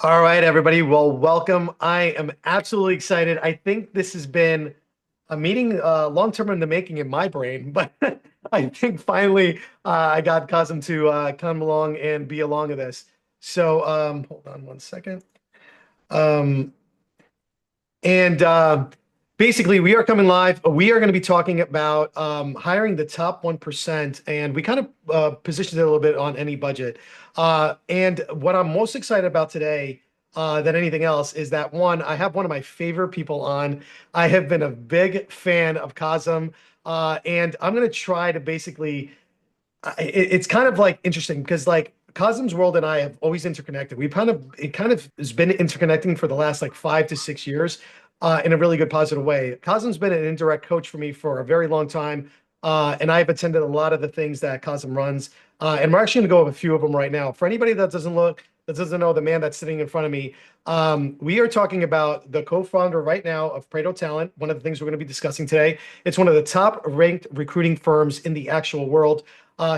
All right, everybody. Well, welcome. I am absolutely excited. I think this has been a meeting long term in the making in my brain, but I think finally I got Kasim to come along and be along with this. So hold on one second. Um, and basically, we are coming live. We are going to be talking about hiring the top 1%. And we kind of positioned it a little bit on any budget. And what I'm most excited about today than anything else is that one, I have one of my favorite people on. I have been a big fan of Kazem. And I'm going to try to basically it's kind of like interesting because like Cosm's world and I have always interconnected. We've kind of it kind of has been interconnecting for the last like 5 to 6 years in a really good positive way. Cosm's been an indirect coach for me for a very long time, and I've attended a lot of the things that Cosm runs. And we're actually going to go over a few of them right now. For anybody that doesn't know the man that's sitting in front of me, we are talking about the co-founder right now of Pareto Talent. One of the things we're going to be discussing today. It's one of the top ranked recruiting firms in the actual world.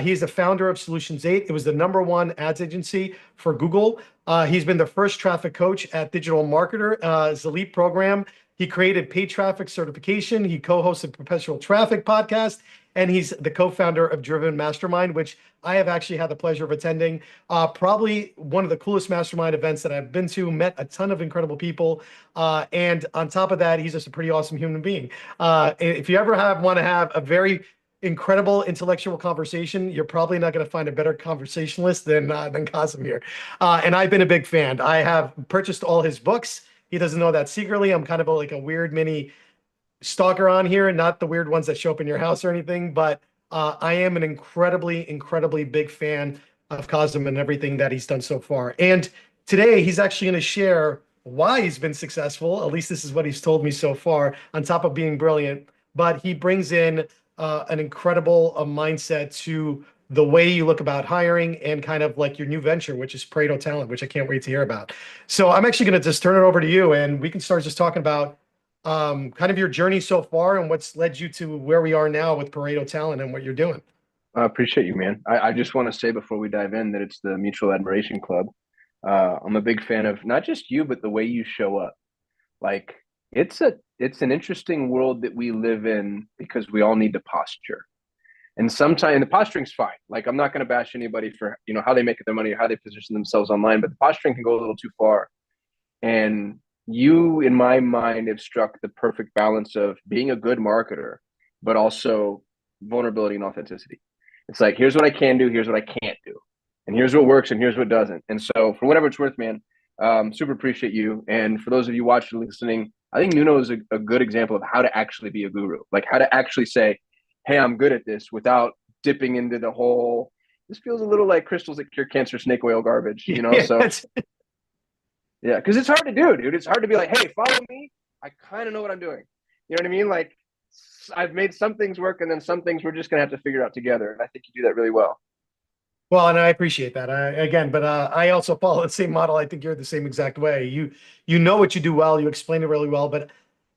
He is the founder of Solutions 8. It was the number one ads agency for Google. He's been the first traffic coach at Digital Marketer, his elite program. He created paid traffic certification. He co-hosted Perpetual Traffic podcast, and he's the co-founder of Driven Mastermind, which I have actually had the pleasure of attending. Probably one of the coolest mastermind events that I've been to. Met a ton of incredible people, and on top of that, he's just a pretty awesome human being. If you ever want to have a very incredible intellectual conversation. You're probably not going to find a better conversationalist than Kasim here. And I've been a big fan. I have purchased all his books. He doesn't know that secretly. I'm kind of like a weird mini stalker on here, not the weird ones that show up in your house or anything, but I am an incredibly big fan of Kasim and everything that he's done so far. And today he's actually going to share why he's been successful. At least this is what he's told me so far, on top of being brilliant. But he brings in an incredible mindset to the way you look about hiring and kind of like your new venture, which is Pareto Talent, which I can't wait to hear about. So I'm actually going to just turn it over to you and we can start just talking about kind of your journey so far and what's led you to where we are now with Pareto Talent and what you're doing. I appreciate you, man. I just want to say before we dive in that it's the Mutual Admiration Club. I'm a big fan of not just you, but the way you show up. Like it's an interesting world that we live in because we all need to posture. And sometimes the posturing's fine. Like I'm not going to bash anybody for how they make their money or how they position themselves online, but the posturing can go a little too far. And you, in my mind, have struck the perfect balance of being a good marketer, but also vulnerability and authenticity. It's like, here's what I can do, here's what I can't do, and here's what works, and here's what doesn't. And so, for whatever it's worth, man, super appreciate you. And for those of you watching and listening, I think Nuno is a good example of how to actually be a guru, like how to actually say, hey, I'm good at this without dipping into the whole, this feels a little like crystals that cure cancer, snake oil garbage, you know? Yeah, So, yeah, because it's hard to do, dude. It's hard to be like, hey, follow me. I kind of know what I'm doing. You know what I mean? Like, I've made some things work, and then some things we're just gonna have to figure out together. And I think you do that really well. well, and I appreciate that. Again, but I also follow the same model. I think you're the same exact way. You know what you do well. You explain it really well. But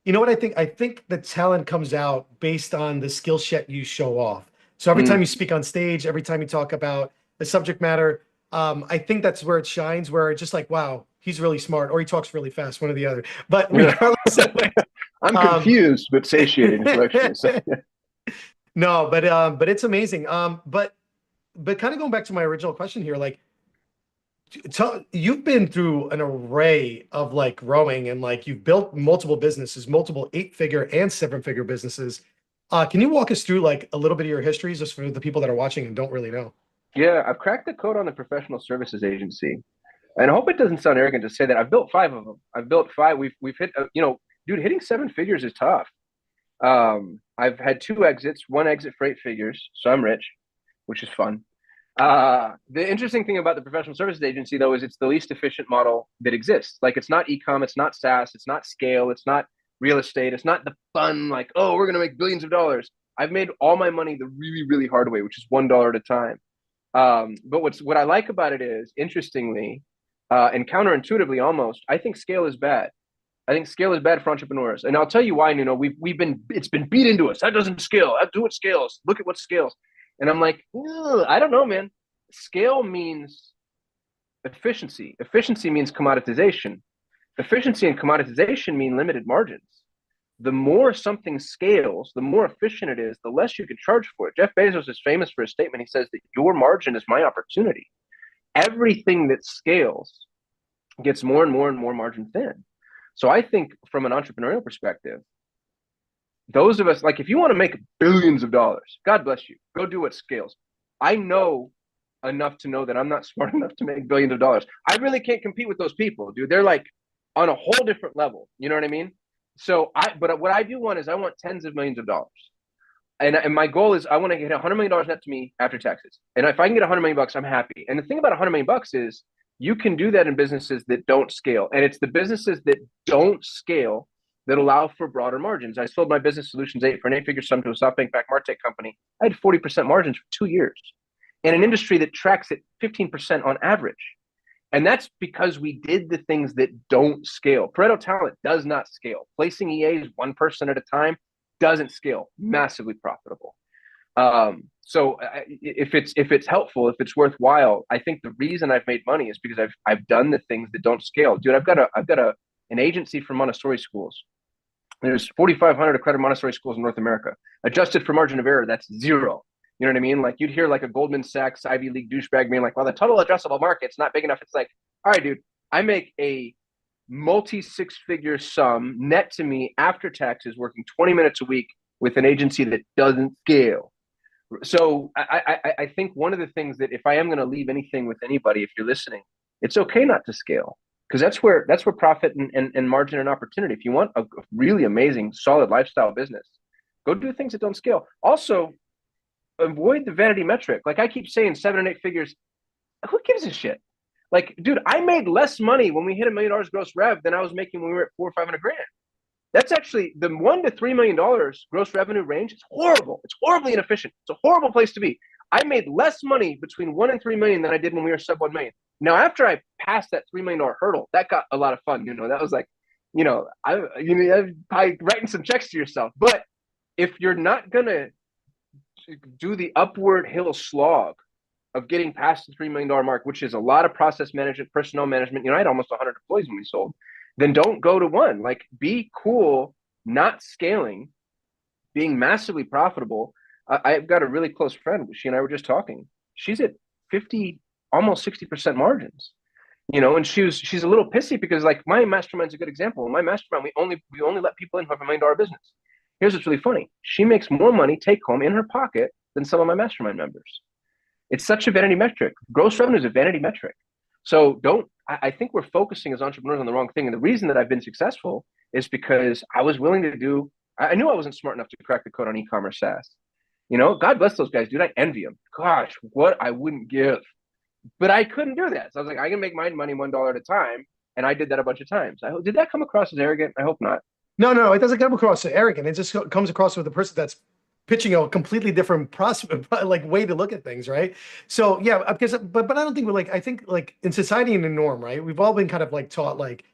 you know what I think? I think the talent comes out based on the skill set you show off. So every time Mm. you speak on stage, every time you talk about the subject matter, I think that's where it shines. Where it's just like, wow, he's really smart, or he talks really fast, one or the other. But Yeah. regardless of which, I'm um, confused but satiated intellectually. So yeah. no, but it's amazing. But kind of going back to my original question here, like you've been through an array of like growing and like you've built multiple businesses, multiple 8-figure and 7-figure businesses. Can you walk us through like a little bit of your histories just for the people that are watching and don't really know? Yeah, I've cracked the code on the professional services agency, and I hope it doesn't sound arrogant to say that I've built five of them. I've built five. We've hit. Dude, hitting seven figures is tough. I've had two exits. One exit for 8 figures, so I'm rich, which is fun. The interesting thing about the professional services agency, though, is it's the least efficient model that exists. Like, it's not e-com, it's not SaaS, it's not scale, it's not real estate, it's not the fun, like, oh, we're going to make billions of dollars. I've made all my money the really, really hard way, which is $1 at a time. But what I like about it is, interestingly, and counterintuitively almost, I think scale is bad. I think scale is bad for entrepreneurs, and I'll tell you why. We've been it's been beat into us. That doesn't scale. That do what scales. Look at what scales. And I'm like, I don't know, man. Scale means efficiency. Efficiency means commoditization. Efficiency and commoditization mean limited margins. The more something scales, the more efficient it is, the less you can charge for it. Jeff Bezos is famous for a statement. He says that your margin is my opportunity. Everything that scales gets more and more and more margin thin. So I think from an entrepreneurial perspective, those of us, like if you want to make billions of dollars, God bless you, go do what scales. I know enough to know that I'm not smart enough to make billions of dollars. I really can't compete with those people, dude. They're like on a whole different level. You know what I mean? But what I do want is I want tens of millions of dollars. And my goal is I want to get $100 million net to me after taxes. And if I can get $100 million, I'm happy. And the thing about $100 million is you can do that in businesses that don't scale. And it's the businesses that don't scale that allow for broader margins. I sold my business solutions for an 8-figure sum to a SoftBank backed MarTech company. I had 40% margins for 2 years in an industry that tracks at 15% on average. And that's because we did the things that don't scale. Pareto talent does not scale. Placing EAs one person at a time doesn't scale. Massively profitable. So if it's helpful, if it's worthwhile, I think the reason I've made money is because I've done the things that don't scale. Dude, I've got an agency for Montessori schools. There's 4,500 accredited Montessori schools in North America. Adjusted for margin of error, that's zero. You know what I mean? Like you'd hear like a Goldman Sachs Ivy League douchebag being like, well, the total addressable market's not big enough. It's like, all right, dude, I make a multi-6-figure sum net to me after taxes working 20 minutes a week with an agency that doesn't scale. So I think one of the things that if I am going to leave anything with anybody, if you're listening, it's okay not to scale because that's where profit and margin and opportunity. If you want a really amazing, solid lifestyle business, go do things that don't scale. Also, avoid the vanity metric. Like I keep saying 7 and 8 figures. Who gives a shit? Like, dude, I made less money when we hit $1 million gross rev than I was making when we were at 400 or 500 grand. That's actually the $1 to $3 million gross revenue range. It's horrible. It's horribly inefficient. It's a horrible place to be. I made less money between 1 and 3 million than I did when we were sub 1 million. Now, after I passed that $3 million hurdle, that got a lot of fun. You know, that was like, I writing some checks to yourself. But if you're not gonna do the upward hill slog of getting past the $3 million mark, which is a lot of process management, personnel management. You know, I had almost 100 employees when we sold. Then don't go to 1. Like, be cool, not scaling, being massively profitable. I've got a really close friend. She and I were just talking. She's at 50, almost 60% margins. You know, and she's a little pissy because like my mastermind's a good example. In my mastermind, we only let people in who have $1 million business. Here's what's really funny. She makes more money take home in her pocket than some of my mastermind members. It's such a vanity metric. Gross revenue is a vanity metric. So I think we're focusing as entrepreneurs on the wrong thing. And the reason that I've been successful is because I was willing to I knew I wasn't smart enough to crack the code on e-commerce SaaS. You know, God bless those guys, dude. I envy them. Gosh, what I wouldn't give. But I couldn't do that. So I was like, I can make my money $1 at a time. And I did that a bunch of times. Did that come across as arrogant? I hope not. No, it doesn't come across as arrogant. It just comes across with a person that's pitching a completely different like way to look at things, right? So yeah, because but I don't think I think like in society and in norm, right? We've all been kind of like taught like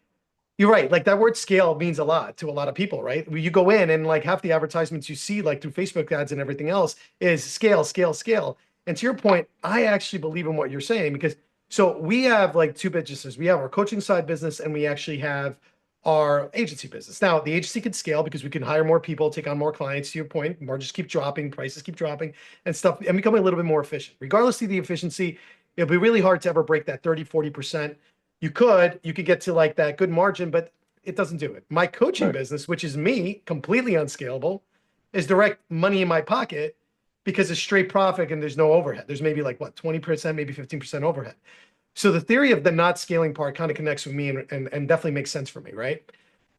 you're right, like that word scale means a lot to a lot of people, right? You go in and like half the advertisements you see like through Facebook ads and everything else is scale, scale, scale. And to your point, I actually believe in what you're saying because so we have like 2 businesses. We have our coaching side business and we actually have our agency business. Now, the agency can scale because we can hire more people, take on more clients. To your point, margins keep dropping, prices keep dropping, and stuff, and becoming a little bit more efficient. Regardless of the efficiency, it'll be really hard to ever break that 30, 40%. You could get to like that good margin, but it doesn't do it. My coaching business, which is me, completely unscalable, is direct money in my pocket because it's straight profit and there's no overhead. There's maybe like what, 20%, maybe 15% overhead. So the theory of the not scaling part kind of connects with me and definitely makes sense for me, right?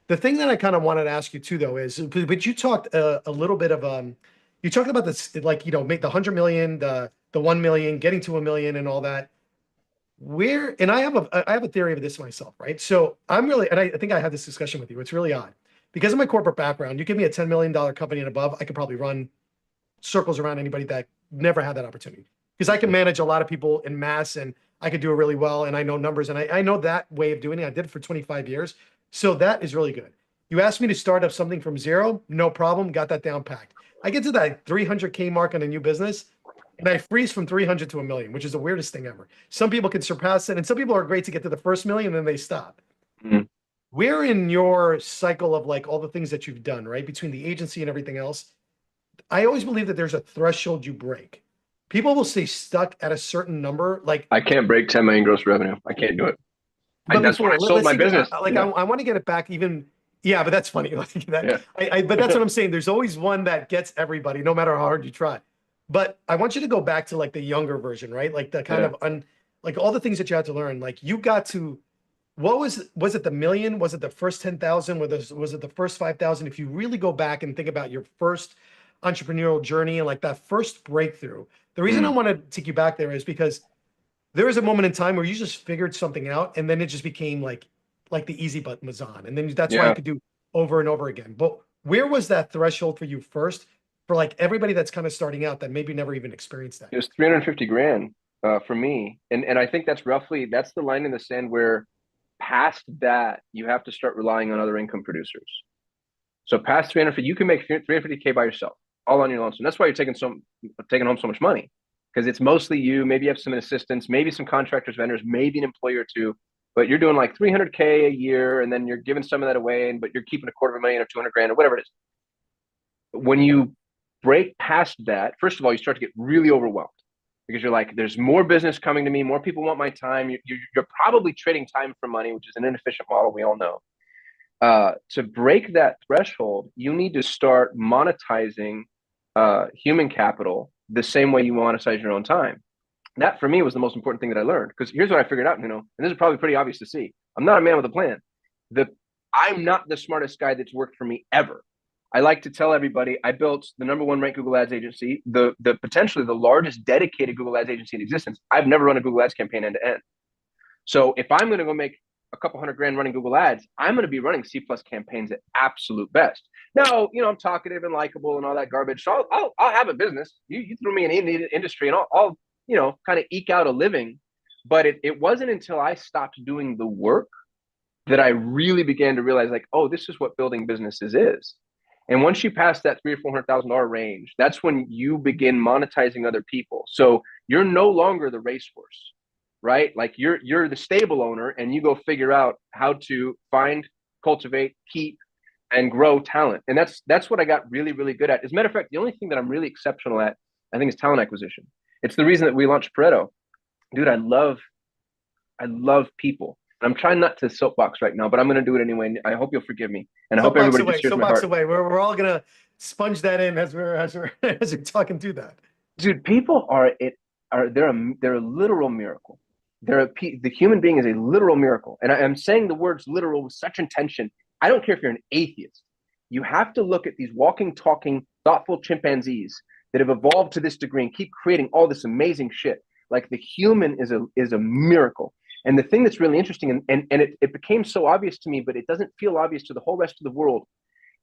The thing that I kind of wanted to ask you too, though, is, but you talked a little bit of, you talked about this, like, you know, make the 100 million, the 1 million, getting to 1 million and all that. And I have a theory of this myself, right? So I'm really, and I think I had this discussion with you. It's really odd because of my corporate background. You give me a $10 million company and above, I could probably run circles around anybody that never had that opportunity because I can manage a lot of people in mass and I could do it really well. And I know numbers and I know that way of doing it. I did it for 25 years. So that is really good. You asked me to start up something from zero, no problem. Got that down packed. I get to that 300K mark on a new business. And I freeze from 300 to a million, which is the weirdest thing ever. Some people can surpass it, and some people are great to get to the first million, and then they stop. Mm. We're in your cycle of like all the things that you've done, right? Between the agency and everything else. I always believe that there's a threshold you break. People will stay stuck at a certain number, like, I can't break 10 million gross revenue. I can't do it. but That's when I before, sold let's my think, business. like, I want to get it back even, yeah, but that's funny. Like that, Yeah. but that's what I'm saying. There's always one that gets everybody, no matter how hard you try. But I want you to go back to like the younger version, right? Like the kind Yeah. of like all the things that you had to learn. Like you got to, what was it the million? Was it the first 10,000? Was it the first 5,000? If you really go back and think about your first entrepreneurial journey and like that first breakthrough, the reason I Mm. want to take you back there is because there was a moment in time where you just figured something out and then it just became like the easy button was on. And then that's why you Yeah. could do over and over again. But where was that threshold for you first for like everybody that's kind of starting out that maybe never even experienced that? It was 350 grand for me. And I think that's the line in the sand where past that, you have to start relying on other income producers. So past 350, you can make 350K by yourself, all on your lonesome. That's why you're taking home so much money, because it's mostly you. Maybe you have some assistants, maybe some contractors, vendors, maybe an employer or two, but you're doing like 300K a year, and then you're giving some of that away, but you're keeping a quarter of a million or 200 grand or whatever it is. When you break past that, first of all, you start to get really overwhelmed because you're like, there's more business coming to me, more people want my time. You're probably trading time for money, which is an inefficient model, we all know. To break that threshold, you need to start monetizing human capital the same way you monetize your own time. That for me was the most important thing that I learned, because here's what I figured out, and this is probably pretty obvious to see. I'm not a man with a plan. The I'm not the smartest guy that's worked for me ever. I like to tell everybody I built the number one ranked Google Ads agency, the potentially the largest dedicated Google Ads agency in existence. I've never run a Google Ads campaign end to end. So if I'm going to go make a couple hundred grand running Google Ads, I'm going to be running C plus campaigns at absolute best. Now, I'm talkative and likable and all that garbage. So I'll have a business. You throw me in the industry and I'll kind of eke out a living. But it wasn't until I stopped doing the work that I really began to realize, like, oh, this is what building businesses is. And once you pass that $300,000 or $400,000 range, that's when you begin monetizing other people. So you're no longer the racehorse, right? Like you're the stable owner, and you go figure out how to find, cultivate, keep, and grow talent. And that's what I got really, really good at. As a matter of fact, the only thing that I'm really exceptional at, I think, is talent acquisition. It's the reason that we launched Pareto. Dude, I love people. I'm trying not to soapbox right now, but I'm going to do it anyway. I hope you'll forgive me, and I hope Soapbox everybody just away, hears my soapbox heart. away. We're all gonna sponge that in as we're as we're talking through that. Dude, people are they're a literal miracle. The human being is a literal miracle, and I'm saying the words literal with such intention. I don't care if you're an atheist. You have to look at these walking, talking, thoughtful chimpanzees that have evolved to this degree and keep creating all this amazing shit. Like, the human is a miracle. And the thing that's really interesting, and it became so obvious to me, but it doesn't feel obvious to the whole rest of the world,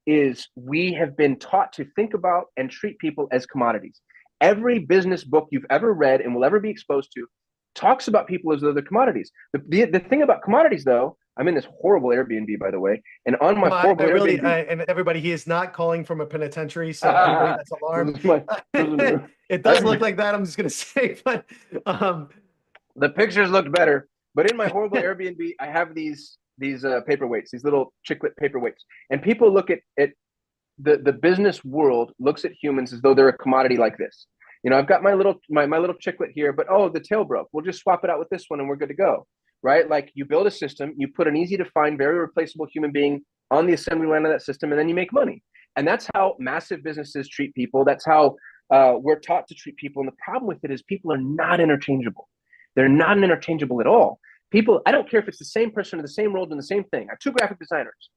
is we have been taught to think about and treat people as commodities. Every business book you've ever read and will ever be exposed to talks about people as though they're commodities. The thing about commodities, though, I'm in this horrible Airbnb, by the way, and on my No, horrible I really, Airbnb, and everybody, he is not calling from a penitentiary, so anybody that's this alarmed, is my prison room. it does look like that. I'm just gonna say, but um, The pictures looked better, but in my horrible Airbnb, I have these paperweights, these little chiclet paperweights, and people look at the business world looks at humans as though they're a commodity like this. I've got my little chiclet here, but oh, the tail broke. We'll just swap it out with this one and we're good to go. Right? Like, you build a system, you put an easy to find, very replaceable human being on the assembly line of that system, and then you make money. And that's how massive businesses treat people. That's how we're taught to treat people. And the problem with it is people are not interchangeable. They're not interchangeable at all. People, I don't care if it's the same person or the same role doing the same thing. I have two graphic designers,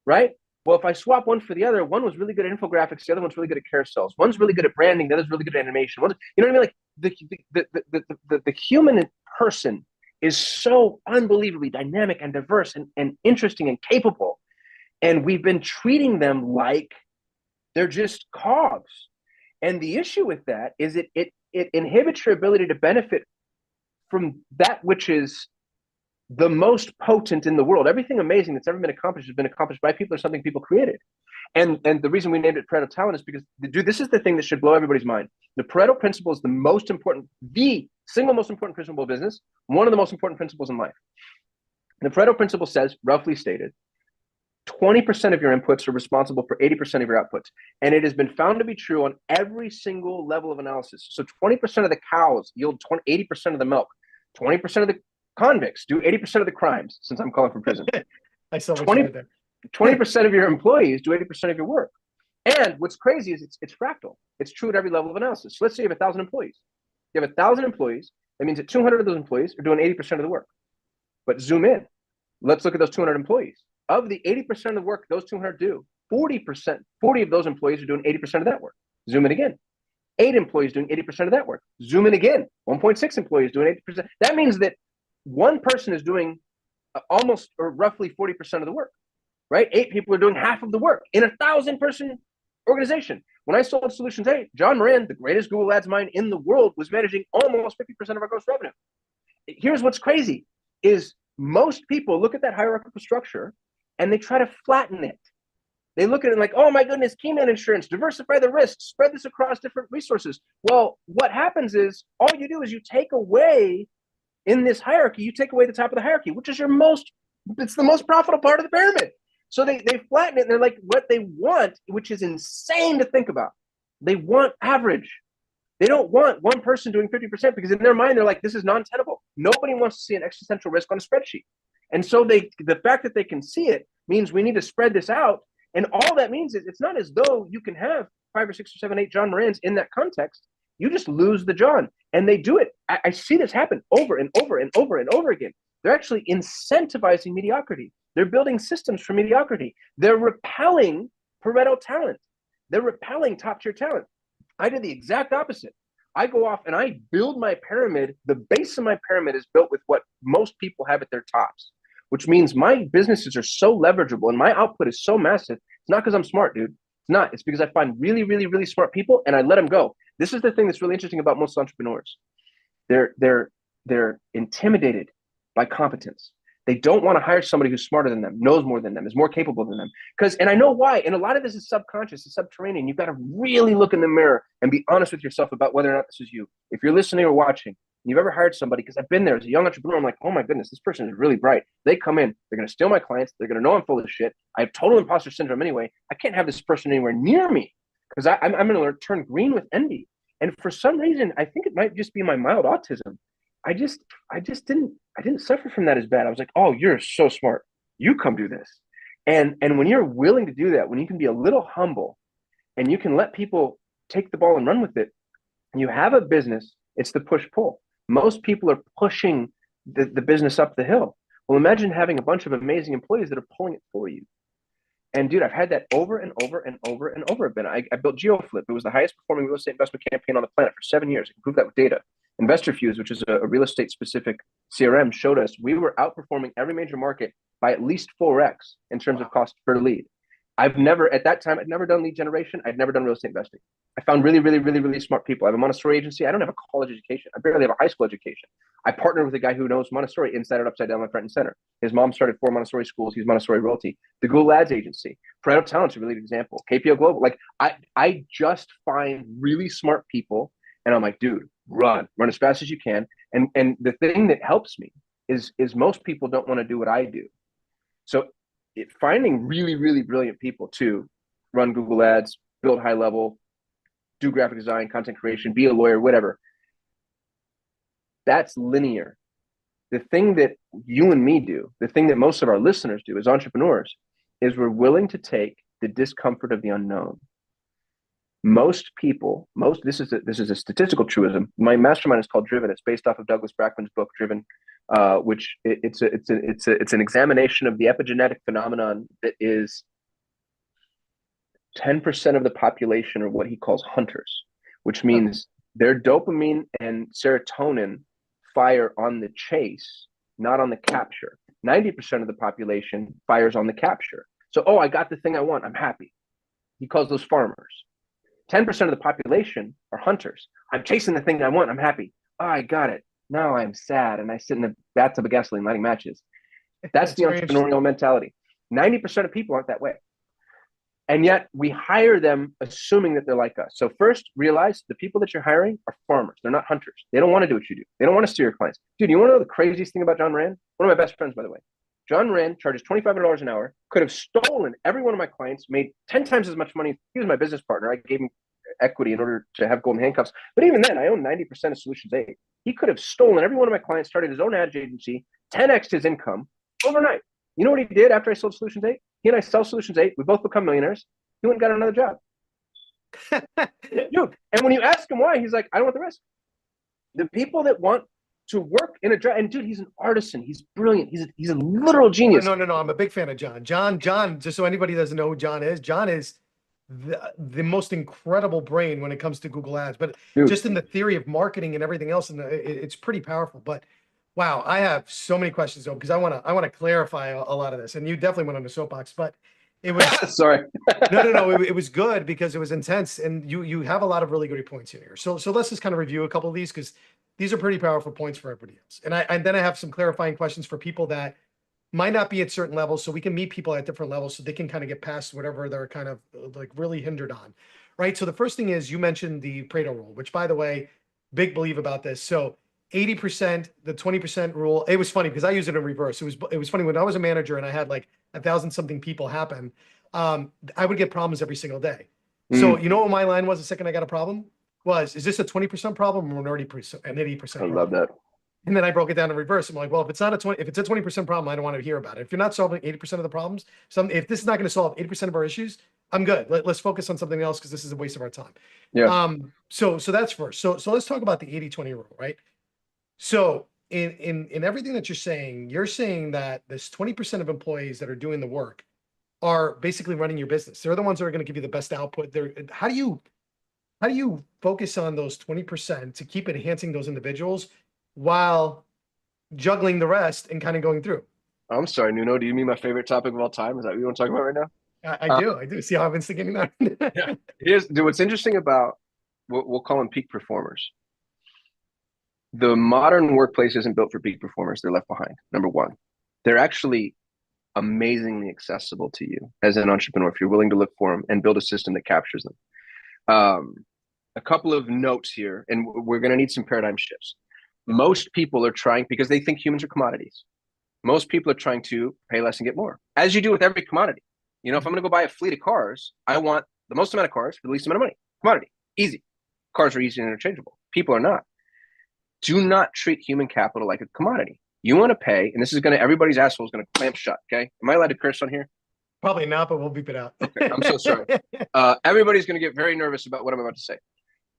right? Well, if I swap one for the other, one was really good at infographics, the other one's really good at carousels. One's really good at branding, the other's really good at animation. You know what I mean? Like, the human person is so unbelievably dynamic and diverse and interesting and capable. And we've been treating them like they're just cogs. And the issue with that is it inhibits your ability to benefit from that which is the most potent in the world. Everything amazing that's ever been accomplished has been accomplished by people or something people created. And the reason we named it Pareto talent is because, dude, this is the thing that should blow everybody's mind. The Pareto principle is the single most important principle of business, one of the most important principles in life. The Pareto principle says, roughly stated, 20% of your inputs are responsible for 80% of your outputs. And it has been found to be true on every single level of analysis. So 20% of the cows yield 80% of the milk. 20% of the convicts do 80% of the crimes, since I'm calling from prison. I saw what you did there. 20% of your employees do 80% of your work. And what's crazy is it's fractal. It's true at every level of analysis. So let's say you have 1,000 employees. You have 1,000 employees. That means that 200 of those employees are doing 80% of the work. But zoom in. Let's look at those 200 employees. Of the 80% of the work those 200 do, 40 of those employees are doing 80% of that work. Zoom in again. 8 employees doing 80% of that work. Zoom in again. 1.6 employees doing 80%. That means that one person is doing almost or roughly 40% of the work, right? 8 people are doing half of the work in a 1,000-person organization. When I sold Solutions 8, John Moran, the greatest Google Ads mind in the world, was managing almost 50% of our gross revenue. Here's what's crazy is most people look at that hierarchical structure and they try to flatten it. They look at it like, oh my goodness, keyman insurance, diversify the risks, spread this across different resources. Well, what happens is all you do is you take away in this hierarchy, you take away the top of the hierarchy, which is it's the most profitable part of the pyramid. So they flatten it and they're like, what they want, which is insane to think about. They want average. They don't want one person doing 50% because in their mind, they're like, this is non-tenable. Nobody wants to see an existential risk on a spreadsheet. And so the fact that they can see it means we need to spread this out. And all that means is it's not as though you can have 5 or 6 or 7, 8 John Morans in that context. You just lose the John. And they do it. I see this happen over and over and over and over again. They're actually incentivizing mediocrity. They're building systems for mediocrity. They're repelling Pareto talent. They're repelling top-tier talent. I did the exact opposite. I go off and I build my pyramid. The base of my pyramid is built with what most people have at their tops, which means my businesses are so leverageable and my output is so massive. It's not because I'm smart, dude. It's not. It's because I find really, really, really smart people and I let them go. This is the thing that's really interesting about most entrepreneurs. They're intimidated by competence. They don't want to hire somebody who's smarter than them, knows more than them, is more capable than them. And I know why. And a lot of this is subconscious, it's subterranean. You've got to really look in the mirror and be honest with yourself about whether or not this is you. If you're listening or watching, you've ever hired somebody, because I've been there as a young entrepreneur, I'm like, oh my goodness, this person is really bright. They come in, they're going to steal my clients. They're going to know I'm full of shit. I have total imposter syndrome anyway. I can't have this person anywhere near me because I'm going to turn green with envy. And for some reason, I think it might just be my mild autism. I didn't suffer from that as bad. I was like, oh, you're so smart. You come do this. And when you're willing to do that, when you can be a little humble and you can let people take the ball and run with it, you have a business, it's the push-pull. Most people are pushing the business up the hill. Well, imagine having a bunch of amazing employees that are pulling it for you. And dude, I've had that over and over and over and over again. I built GeoFlip. It was the highest performing real estate investment campaign on the planet for 7 years. I can prove that with data. Investor Fuse, which is a real estate specific CRM, showed us we were outperforming every major market by at least 4x in terms of cost per lead. I'd never done lead generation. I'd never done real estate investing. I found really, really, really, really smart people. I have a Montessori agency. I don't have a college education. I barely have a high school education. I partnered with a guy who knows Montessori inside and upside down, left, right, and center. His mom started 4 Montessori schools. He's Montessori royalty. The Google Ads agency. Pareto Talent's a really good example. KPO Global. Like I just find really smart people, and I'm like, dude, run as fast as you can. And the thing that helps me is most people don't want to do what I do. So finding really, really brilliant people to run Google Ads, build high level, do graphic design, content creation, be a lawyer, whatever. That's linear. The thing that you and me do, the thing that most of our listeners do as entrepreneurs, is we're willing to take the discomfort of the unknown. Most people, this is a statistical truism. My mastermind is called Driven. It's based off of Douglas Brackman's book Driven, which it's an examination of the epigenetic phenomenon that is 10% of the population are what he calls hunters, which means their dopamine and serotonin fire on the chase, not on the capture. 90% of the population fires on the capture. So, I got the thing I want. I'm happy. He calls those farmers. 10% of the population are hunters. I'm chasing the thing I want. I'm happy. Oh, I got it. Now I'm sad. And I sit in the bathtub of gasoline lighting matches. That's That's the very interesting. entrepreneurial mentality. 90% of people aren't that way. And yet we hire them assuming that they're like us. So first, realize the people that you're hiring are farmers. They're not hunters. They don't want to do what you do. They don't want to steer your clients. Dude, you want to know the craziest thing about John Rand? One of my best friends, by the way. John Rand charges $2,500 an hour, could have stolen every one of my clients, made 10 times as much money. He was my business partner. I gave him equity in order to have golden handcuffs. But even then, I own 90% of Solutions 8. He could have stolen every one of my clients, started his own ad agency, 10x his income overnight. You know what he did after I sold Solutions 8? He and I sell Solutions 8. We both become millionaires. He went and got another job. Dude, and when you ask him why, he's like, I don't want the risk. The people that want to work in a job, and dude, he's an artisan. He's brilliant. He's a literal genius. No. I'm a big fan of John. John, just so anybody doesn't know who John is the most incredible brain when it comes to Google Ads, but Dude. just in the theory of marketing and everything else, and it's pretty powerful. But wow, I have so many questions though, because I want to clarify a lot of this, and you definitely went on the soapbox, but it was sorry. no. It was good because it was intense, and you have a lot of really good points here. So let's just kind of review a couple of these because these are pretty powerful points for everybody else. And then I have some clarifying questions for people that might not be at certain levels, so we can meet people at different levels so they can kind of get past whatever they're kind of like really hindered on, right? So the first thing is you mentioned the Pareto rule, which by the way, big believe about this. So 80%, the 20% rule. It was funny because I use it in reverse. It was funny when I was a manager and I had like 1,000 something people happen. I would get problems every single day. So you know what my line was the second I got a problem? Is this a 20% problem or an 80%? An 80% problem? I love that. And then I broke it down in reverse. I'm like, well, if it's a 20% problem, I don't want to hear about it. If you're not solving 80% of the problems, if this is not going to solve 80% of our issues, I'm good. Let's focus on something else because this is a waste of our time. Yeah. So that's first. So let's talk about the 80-20 rule, right? So in everything that you're saying that this 20% of employees that are doing the work are basically running your business. They're the ones that are going to give you the best output. How do you focus on those 20% to keep enhancing those individuals while juggling the rest and kind of going through? I'm sorry, Nuno. Do you mean my favorite topic of all time? Is that what you want to talk about right now? I do. See how I've been sticking that. Yeah. Dude, what's interesting about what we'll call them peak performers. The modern workplace isn't built for peak performers. They're left behind. Number one, they're actually amazingly accessible to you as an entrepreneur if you're willing to look for them and build a system that captures them. A couple of notes here, and we're going to need some paradigm shifts. Most people are trying, because they think humans are commodities, most people are trying to pay less and get more, as you do with every commodity. You know, if I'm going to go buy a fleet of cars, I want the most amount of cars for the least amount of money. Commodity, easy. Cars are easy and interchangeable. People are not. Do not treat human capital like a commodity. You want to pay, and this is going to, everybody's asshole is going to clamp shut, okay? Am I allowed to curse on here? Probably not, but we'll beep it out. Okay, I'm so sorry. Everybody's going to get very nervous about what I'm about to say.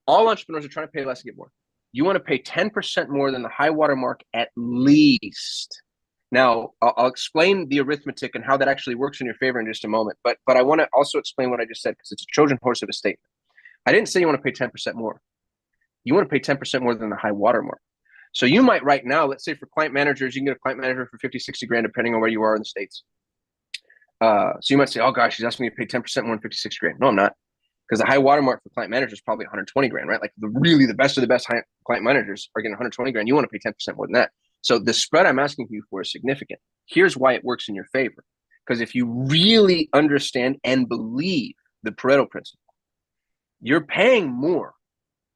All entrepreneurs are trying to pay less and get more. You want to pay 10% more than the high water mark at least. Now, I'll explain the arithmetic and how that actually works in your favor in just a moment. But I want to also explain what I just said because it's a Trojan horse of a statement. I didn't say you want to pay 10% more. You want to pay 10% more than the high water mark. So you might right now, let's say for client managers, you can get a client manager for 50, 60 grand, depending on where you are in the States. So you might say, oh gosh, she's asking me to pay 10% more than 56 grand. No, I'm not. Because the high watermark for client managers is probably 120 grand, right? Like the best of the best client managers are getting 120 grand. You want to pay 10% more than that. So the spread I'm asking you for is significant. Here's why it works in your favor. Because if you really understand and believe the Pareto principle, you're paying more,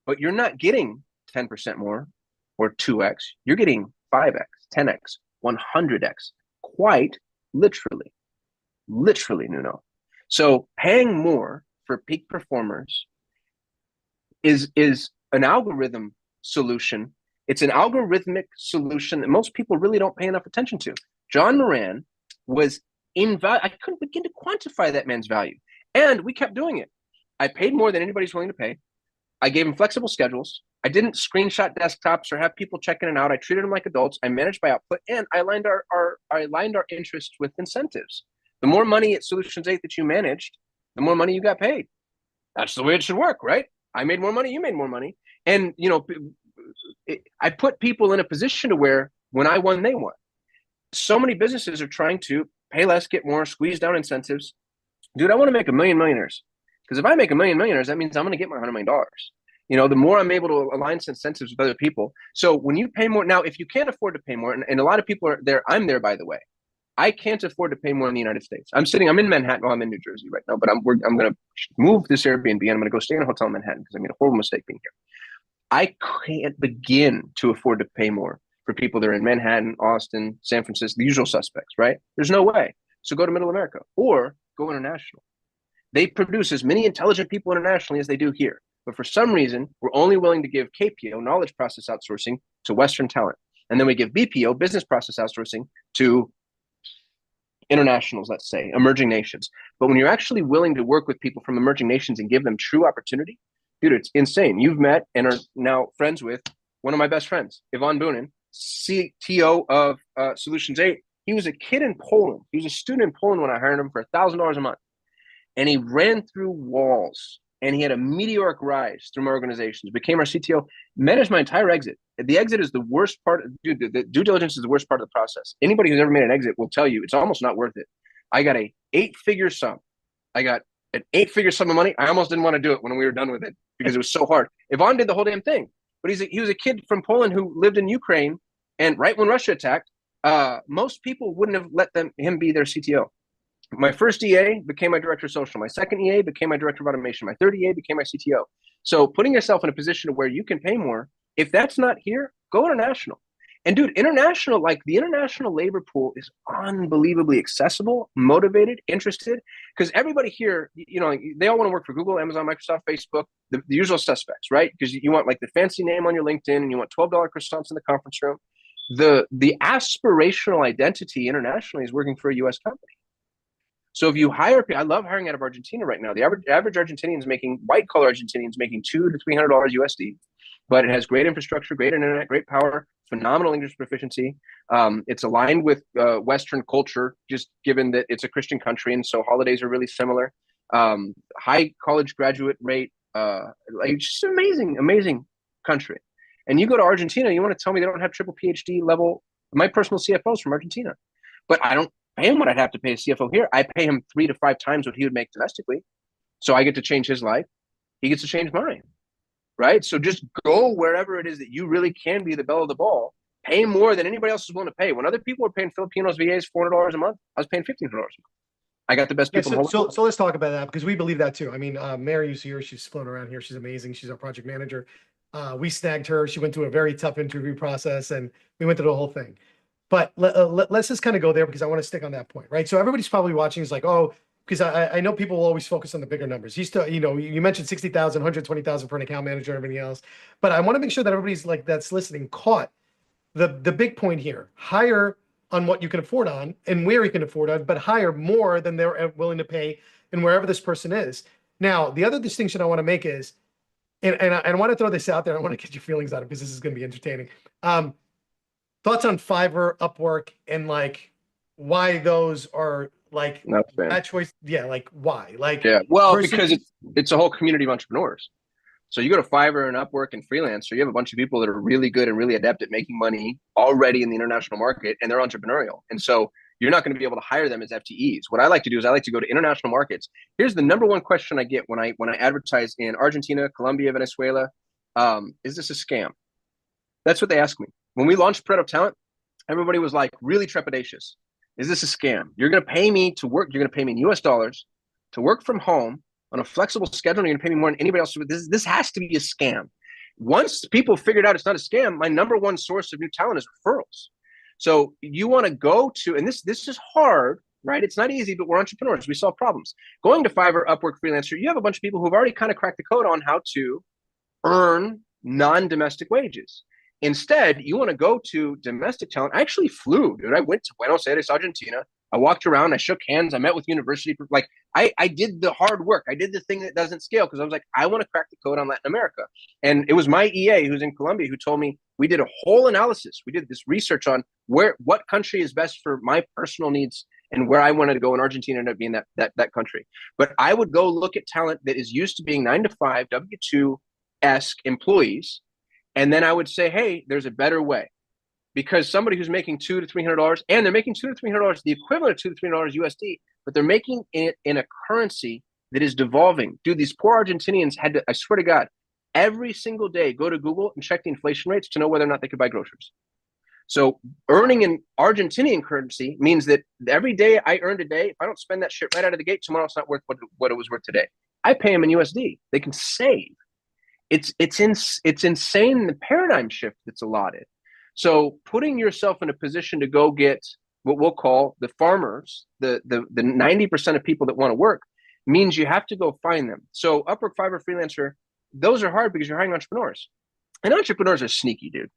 but you're not getting 10% more or 2x. You're getting 5x, 10x, 100x, quite literally. Literally, Nuno. So paying more for peak performers is an algorithm solution. It's an algorithmic solution that most people really don't pay enough attention to. John Moran was in value. I couldn't begin to quantify that man's value. And we kept doing it. I paid more than anybody's willing to pay. I gave him flexible schedules. I didn't screenshot desktops or have people check in and out. I treated them like adults. I managed by output, and I aligned our interests with incentives. The more money at Solutions 8 that you managed, the more money you got paid. That's the way it should work, right? I made more money, you made more money. And, you know, I put people in a position to where when I won, they won. So many businesses are trying to pay less, get more, squeeze down incentives. Dude, I want to make $1 million millionaires. Because if I make $1 million millionaires, that means I'm going to get my $100 million. The more I'm able to align incentives with other people. So when you pay more, now, if you can't afford to pay more, and a lot of people are there, I'm there, by the way. I can't afford to pay more in the United States. I'm in Manhattan. Well, I'm in New Jersey right now, but I'm going to move this Airbnb and I'm going to go stay in a hotel in Manhattan because I made a horrible mistake being here. I can't begin to afford to pay more for people that are in Manhattan, Austin, San Francisco, the usual suspects, right? There's no way. So go to Middle America or go international. They produce as many intelligent people internationally as they do here. But for some reason, we're only willing to give KPO, knowledge process outsourcing, to Western talent. And then we give BPO, business process outsourcing, to internationals, let's say, emerging nations. But when you're actually willing to work with people from emerging nations and give them true opportunity, dude, it's insane. You've met and are now friends with one of my best friends, Ivan Bunin, CTO of Solutions 8. He was a kid in Poland. He was a student in Poland when I hired him for $1,000 a month. And he ran through walls and he had a meteoric rise through my organizations, became our CTO, managed my entire exit. The exit is the worst part. Dude, the due diligence is the worst part of the process. Anybody who's ever made an exit will tell you it's almost not worth it. I got an 8-figure sum. I got an 8-figure sum of money. I almost didn't want to do it when we were done with it because it was so hard. Yvonne did the whole damn thing. But he was a kid from Poland who lived in Ukraine. And right when Russia attacked, most people wouldn't have let him be their CTO. My first EA became my director of social. My second EA became my director of automation. My third EA became my CTO. So putting yourself in a position where you can pay more, if that's not here, go international. And dude, international, like the international labor pool is unbelievably accessible, motivated, interested, because everybody here, they all want to work for Google, Amazon, Microsoft, Facebook, the usual suspects, right? Because you want like the fancy name on your LinkedIn and you want $12 croissants in the conference room. The aspirational identity internationally is working for a US company. So if you hire, I love hiring out of Argentina right now. The average Argentinian is making, white collar Argentinian is making $200 to $300 USD, but it has great infrastructure, great internet, great power, phenomenal English proficiency. It's aligned with Western culture, just given that it's a Christian country, and so holidays are really similar. High college graduate rate, like just amazing, amazing country. And you go to Argentina, you want to tell me they don't have triple PhD level? My personal CFO is from Argentina, but I don't pay him what I'd have to pay a CFO here. I pay him 3 to 5 times what he would make domestically. So I get to change his life. He gets to change mine, right? So just go wherever it is that you really can be the belle of the ball. Pay more than anybody else is willing to pay. When other people were paying Filipinos VAs $400 a month, I was paying $1,500 a month. I got the best people. So let's talk about that because we believe that too. I mean, Mary is here. She's flown around here. She's amazing. She's our project manager. We snagged her. She went through a very tough interview process and we went through the whole thing. But let's just kind of go there because I want to stick on that point, right? So everybody's probably watching is like, oh, because I know people will always focus on the bigger numbers. You mentioned 60,000, 120,000 for an account manager and everything else. But I want to make sure that everybody's like that's listening caught the big point here. Hire on what you can afford on and where you can afford on, but hire more than they're willing to pay and wherever this person is. Now, the other distinction I want to make is, and I want to throw this out there. I want to get your feelings on it because this is going to be entertaining. Thoughts on Fiverr, Upwork, and like why those are like that choice? Yeah, like why? Like well, because it's a whole community of entrepreneurs. So you go to Fiverr and Upwork and Freelancer, you have a bunch of people that are really good and really adept at making money already in the international market, and they're entrepreneurial. And so you're not going to be able to hire them as FTEs. What I like to do is I like to go to international markets. Here's the number one question I get when I advertise in Argentina, Colombia, Venezuela. Is this a scam? That's what they ask me. When we launched Pareto Talent, everybody was like really trepidatious. Is this a scam? You're going to pay me to work. You're going to pay me in US dollars to work from home on a flexible schedule. And you're going to pay me more than anybody else. This has to be a scam. Once people figured out it's not a scam, my number one source of new talent is referrals. So you want to go to, and this is hard, right? It's not easy, but we're entrepreneurs. We solve problems. Going to Fiverr, Upwork, Freelancer, you have a bunch of people who've already kind of cracked the code on how to earn non-domestic wages. Instead, you want to go to domestic talent. I actually flew, dude. I went to Buenos Aires, Argentina. I walked around. I shook hands. I met with university. Like I did the hard work. I did the thing that doesn't scale because I was like, I want to crack the code on Latin America. And it was my EA who's in Colombia who told me we did a whole analysis. We did this research on what country is best for my personal needs and where I wanted to go in Argentina ended up being that country. But I would go look at talent that is used to being 9 to 5 W2-esque employees. And then I would say, hey, there's a better way. Because somebody who's making $200 to $300, and they're making $200 to $300, the equivalent of $200 to $300 USD, but they're making it in a currency that is devolving. Dude, these poor Argentinians had to, I swear to God, every single day go to Google and check the inflation rates to know whether or not they could buy groceries. So earning in Argentinian currency means that every day I earned a day, if I don't spend that shit right out of the gate, tomorrow it's not worth what it was worth today. I pay them in USD. They can save. It's insane the paradigm shift that's allotted. So putting yourself in a position to go get what we'll call the farmers, the 90% of people that want to work, means you have to go find them. So Upwork, Fiverr, Freelancer, those are hard because you're hiring entrepreneurs. And entrepreneurs are sneaky, dude.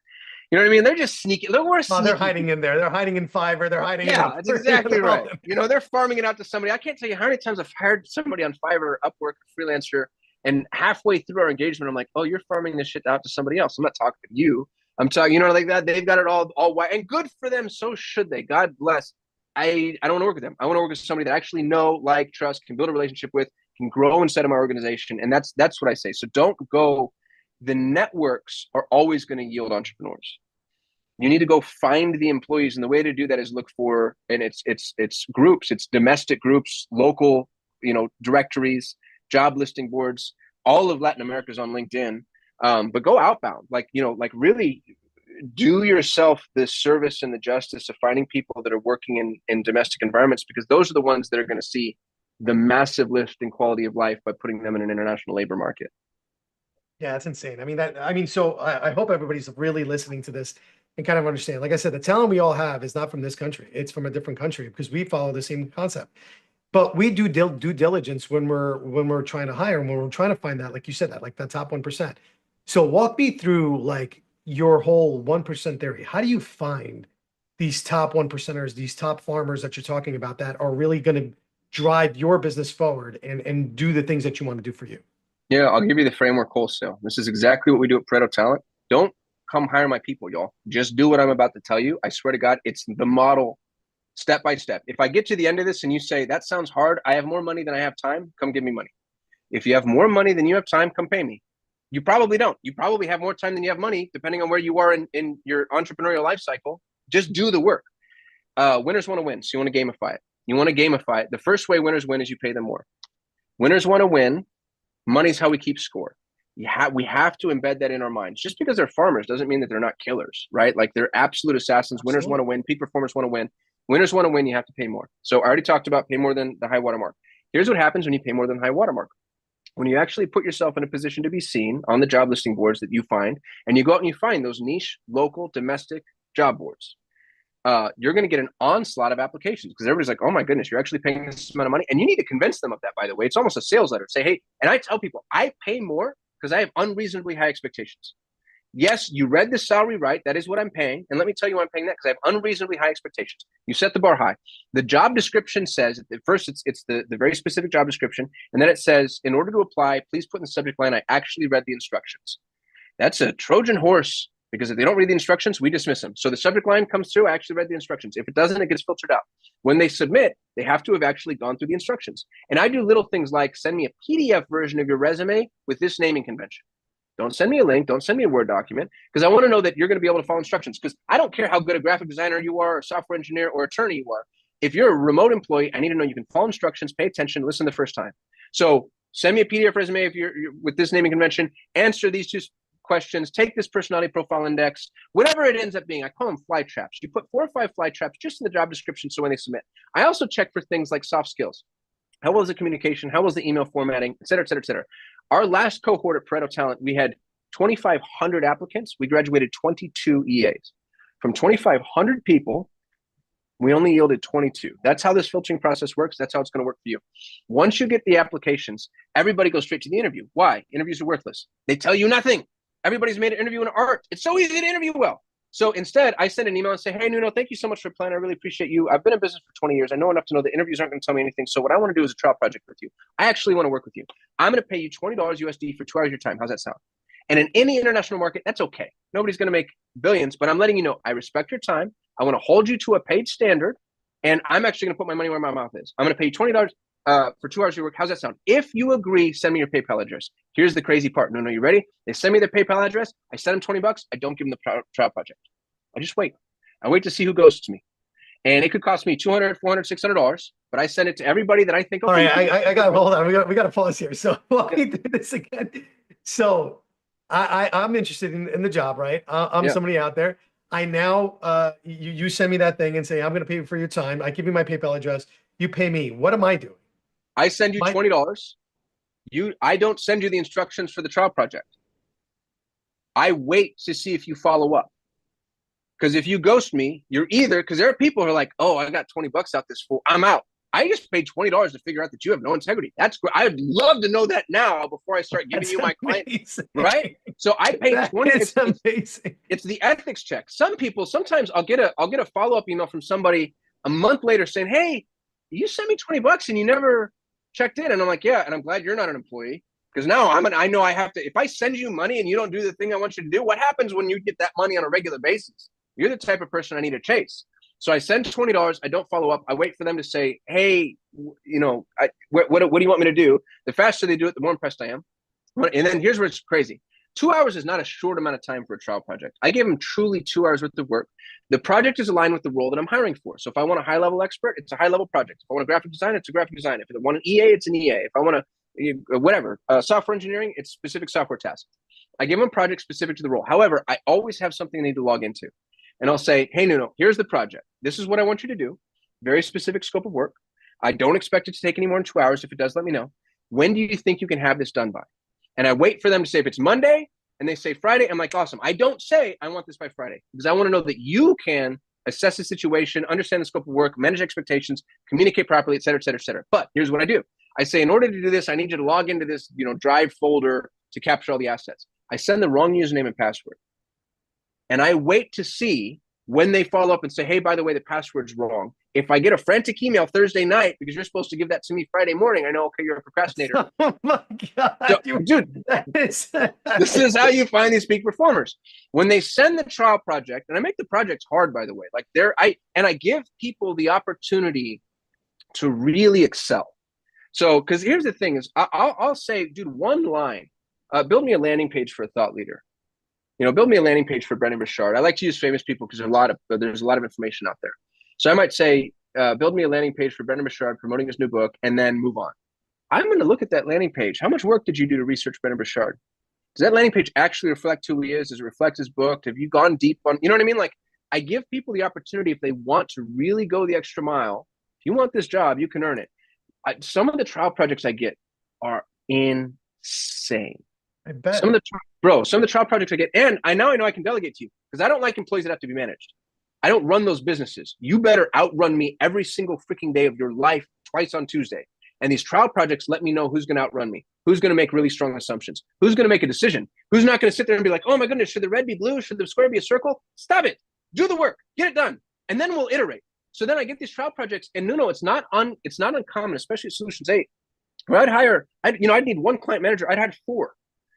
You know what I mean? They're just sneaky. They're Oh, they're sneaky. hiding in there. They're hiding in Fiverr. They're hiding in Yeah, that's exactly they're all right. in You know, they're farming it out to somebody. I can't tell you how many times I've hired somebody on Fiverr, Upwork, Freelancer, and halfway through our engagement, I'm like, "Oh, you're farming this shit out to somebody else. I'm not talking to you. I'm talking, you know, like that. They've got it all white, and good for them. So should they. God bless. I don't want to work with them. I want to work with somebody that I actually know, like, trust, can build a relationship with, can grow inside of my organization, and that's what I say. So don't go. The networks are always going to yield entrepreneurs. You need to go find the employees, and the way to do that is look for, and it's groups, it's domestic groups, local, you know, directories, job listing boards. All of Latin America is on LinkedIn, but go outbound, like, you know, like really do yourself the service and the justice of finding people that are working in domestic environments, because those are the ones that are going to see the massive lift in quality of life by putting them in an international labor market. Yeah, it's insane. So I hope everybody's really listening to this and kind of understand. Like I said, the talent we all have is not from this country. It's from a different country because we follow the same concept. But we do due diligence when we're trying to hire and when we're trying to find that, like you said, that like that top 1%. So walk me through like your whole 1% theory. How do you find these top 1%ers, these top farmers that you're talking about that are really going to drive your business forward and do the things that you want to do for you? Yeah, I'll give you the framework wholesale. This is exactly what we do at Pareto Talent. Don't come hire my people, y'all. Just do what I'm about to tell you. I swear to God, it's the model step by step. If I get to the end of this and you say, that sounds hard, I have more money than I have time, come give me money. If you have more money than you have time, come pay me. You probably don't. You probably have more time than you have money, depending on where you are in your entrepreneurial life cycle. Just do the work. Winners want to win, so you want to gamify it. You want to gamify it. The first way winners win is you pay them more. Winners want to win. Money's how we keep score. We have to embed that in our minds. Just because they're farmers doesn't mean that they're not killers, right? Like they're absolute assassins. Winners want to win. Peak performers want to win. Winners want to win. You have to pay more. So I already talked about pay more than the high watermark. Here's what happens when you pay more than high watermark. When you actually put yourself in a position to be seen on the job listing boards that you find, and you go out and you find those niche, local, domestic job boards, you're going to get an onslaught of applications because everybody's like, oh my goodness, you're actually paying this amount of money. And you need to convince them of that, by the way. It's almost a sales letter. Say, hey, and I tell people, I pay more because I have unreasonably high expectations. Yes, you read the salary right. That is what I'm paying. And let me tell you why I'm paying that, because I have unreasonably high expectations. You set the bar high. The job description says, at first it's the very specific job description. And then it says, in order to apply, please put in the subject line, I actually read the instructions. That's a Trojan horse, because if they don't read the instructions, we dismiss them. So the subject line comes through, I actually read the instructions. If it doesn't, it gets filtered out. When they submit, they have to have actually gone through the instructions. And I do little things like send me a PDF version of your resume with this naming convention. Don't send me a link. Don't send me a Word document, because I want to know that you're going to be able to follow instructions, because I don't care how good a graphic designer you are, or software engineer, or attorney you are. If you're a remote employee, I need to know you can follow instructions, pay attention, listen the first time. So send me a PDF resume if you're with this naming convention, answer these two questions, take this personality profile index, whatever it ends up being. I call them fly traps. You put 4 or 5 fly traps just in the job description, so when they submit. I also check for things like soft skills. How well is the communication? How well is the email formatting, et cetera, et cetera, et cetera. Our last cohort at Pareto Talent, we had 2,500 applicants. We graduated 22 EAs. From 2,500 people, we only yielded 22. That's how this filtering process works. That's how it's going to work for you. Once you get the applications, everybody goes straight to the interview. Why? Interviews are worthless. They tell you nothing. Everybody's made an interview in art. It's so easy to interview well. So instead, I send an email and say, hey, Nuno, thank you so much for applying. I really appreciate you. I've been in business for 20 years. I know enough to know that interviews aren't going to tell me anything. So what I want to do is a trial project with you. I actually want to work with you. I'm going to pay you $20 USD for 2 hours of your time. How's that sound? And in any international market, that's okay. Nobody's going to make billions, but I'm letting you know, I respect your time. I want to hold you to a paid standard, and I'm actually going to put my money where my mouth is. I'm going to pay you $20 for 2 hours of your work. How's that sound? If you agree, send me your PayPal address. Here's the crazy part. No, you ready? They send me their PayPal address. I send them 20 bucks. I don't give them the trial project. I just wait. I wait to see who goes to me. And it could cost me $200, $400, $600, but I send it to everybody that I think, okay. All right, I got to hold on. We got to pause here. So walk me through this again. So I'm interested in the job, right? I'm Yeah. somebody out there. I now, you send me that thing and say, I'm going to pay you for your time. I give you my PayPal address. You pay me. What am I doing? I send you My, $20. I don't send you the instructions for the trial project. I wait to see if you follow up. Because if you ghost me, you're either, because there are people who are like, oh, I got $20 out this fool, I'm out. I just paid $20 to figure out that you have no integrity. That's great. I'd love to know that now before I start giving that's you my client, amazing. right? So I paid That 20. is amazing. It's the ethics check. Some people, sometimes I'll get a follow-up email from somebody a month later saying, hey, you sent me $20 and you never checked in. And I'm like, yeah, and I'm glad you're not an employee. Because now I know I have to, if I send you money and you don't do the thing I want you to do, what happens when you get that money on a regular basis? You're the type of person I need to chase. So I send $20. I don't follow up. I wait for them to say, hey, what do you want me to do? The faster they do it, the more impressed I am. And then here's where it's crazy. 2 hours is not a short amount of time for a trial project. I give them truly 2 hours worth of work. The project is aligned with the role that I'm hiring for. So if I want a high level expert, it's a high level project. If I want a graphic design, it's a graphic design. If I want an EA, it's an EA. If I want whatever, software engineering, it's specific software tasks. I give them projects specific to the role. However, I always have something I need to log into. And I'll say, hey, Nuno, here's the project. This is what I want you to do. Very specific scope of work. I don't expect it to take any more than 2 hours. If it does, let me know. When do you think you can have this done by? And I wait for them to say, if it's Monday and they say Friday, I'm like, awesome. I don't say I want this by Friday because I want to know that you can assess the situation, understand the scope of work, manage expectations, communicate properly, et cetera, et cetera, et cetera. But here's what I do. I say, in order to do this, I need you to log into this, Drive folder to capture all the assets. I send the wrong username and password. And I wait to see when they follow up and say, hey, by the way, the password's wrong. If I get a frantic email Thursday night because you're supposed to give that to me Friday morning, I know, okay, you're a procrastinator. Oh my God. So, dude, this is how you find these peak performers. When they send the trial project, and I make the projects hard, by the way, like I give people the opportunity to really excel. So, because here's the thing is I'll say, dude, one line, build me a landing page for a thought leader. Build me a landing page for Brendan Burchard. I like to use famous people because there's a lot of information out there. So I might say, build me a landing page for Brendan Burchard promoting his new book, and then move on. I'm going to look at that landing page. How much work did you do to research Brendan Burchard? Does that landing page actually reflect who he is? Does it reflect his book? Have you gone deep on, you know what I mean? Like, I give people the opportunity, if they want to really go the extra mile, if you want this job, you can earn it. Some of the trial projects I get are insane. I bet. Some of the trial projects I get, and I know I can delegate to you because I don't like employees that have to be managed. I don't run those businesses. You better outrun me every single freaking day of your life, twice on Tuesday. And these trial projects let me know who's going to outrun me, who's going to make really strong assumptions, who's going to make a decision, who's not going to sit there and be like, oh my goodness, should the red be blue? Should the square be a circle? Stop it. Do the work. Get it done. And then we'll iterate. So then I get these trial projects, and no, it's not uncommon, especially Solutions 8, where I'd need one client manager. I'd had 4.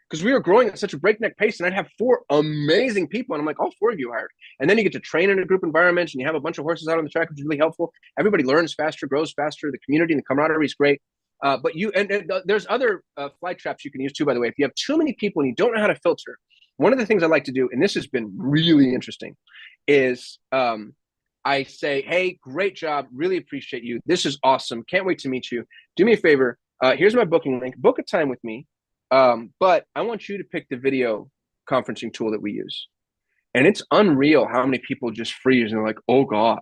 Because we were growing at such a breakneck pace, and I'd have 4 amazing people, and I'm like, all 4 of you hired. And then you get to train in a group environment, and you have a bunch of horses out on the track, which is really helpful. Everybody learns faster, grows faster. The community and the camaraderie is great. But there's other fly traps you can use too, by the way. If you have too many people and you don't know how to filter, one of the things I like to do, and this has been really interesting, is I say, hey, great job. Really appreciate you. This is awesome. Can't wait to meet you. Do me a favor. Here's my booking link. Book a time with me. But I want you to pick the video conferencing tool that we use. And it's unreal how many people just freeze and they're like, oh God.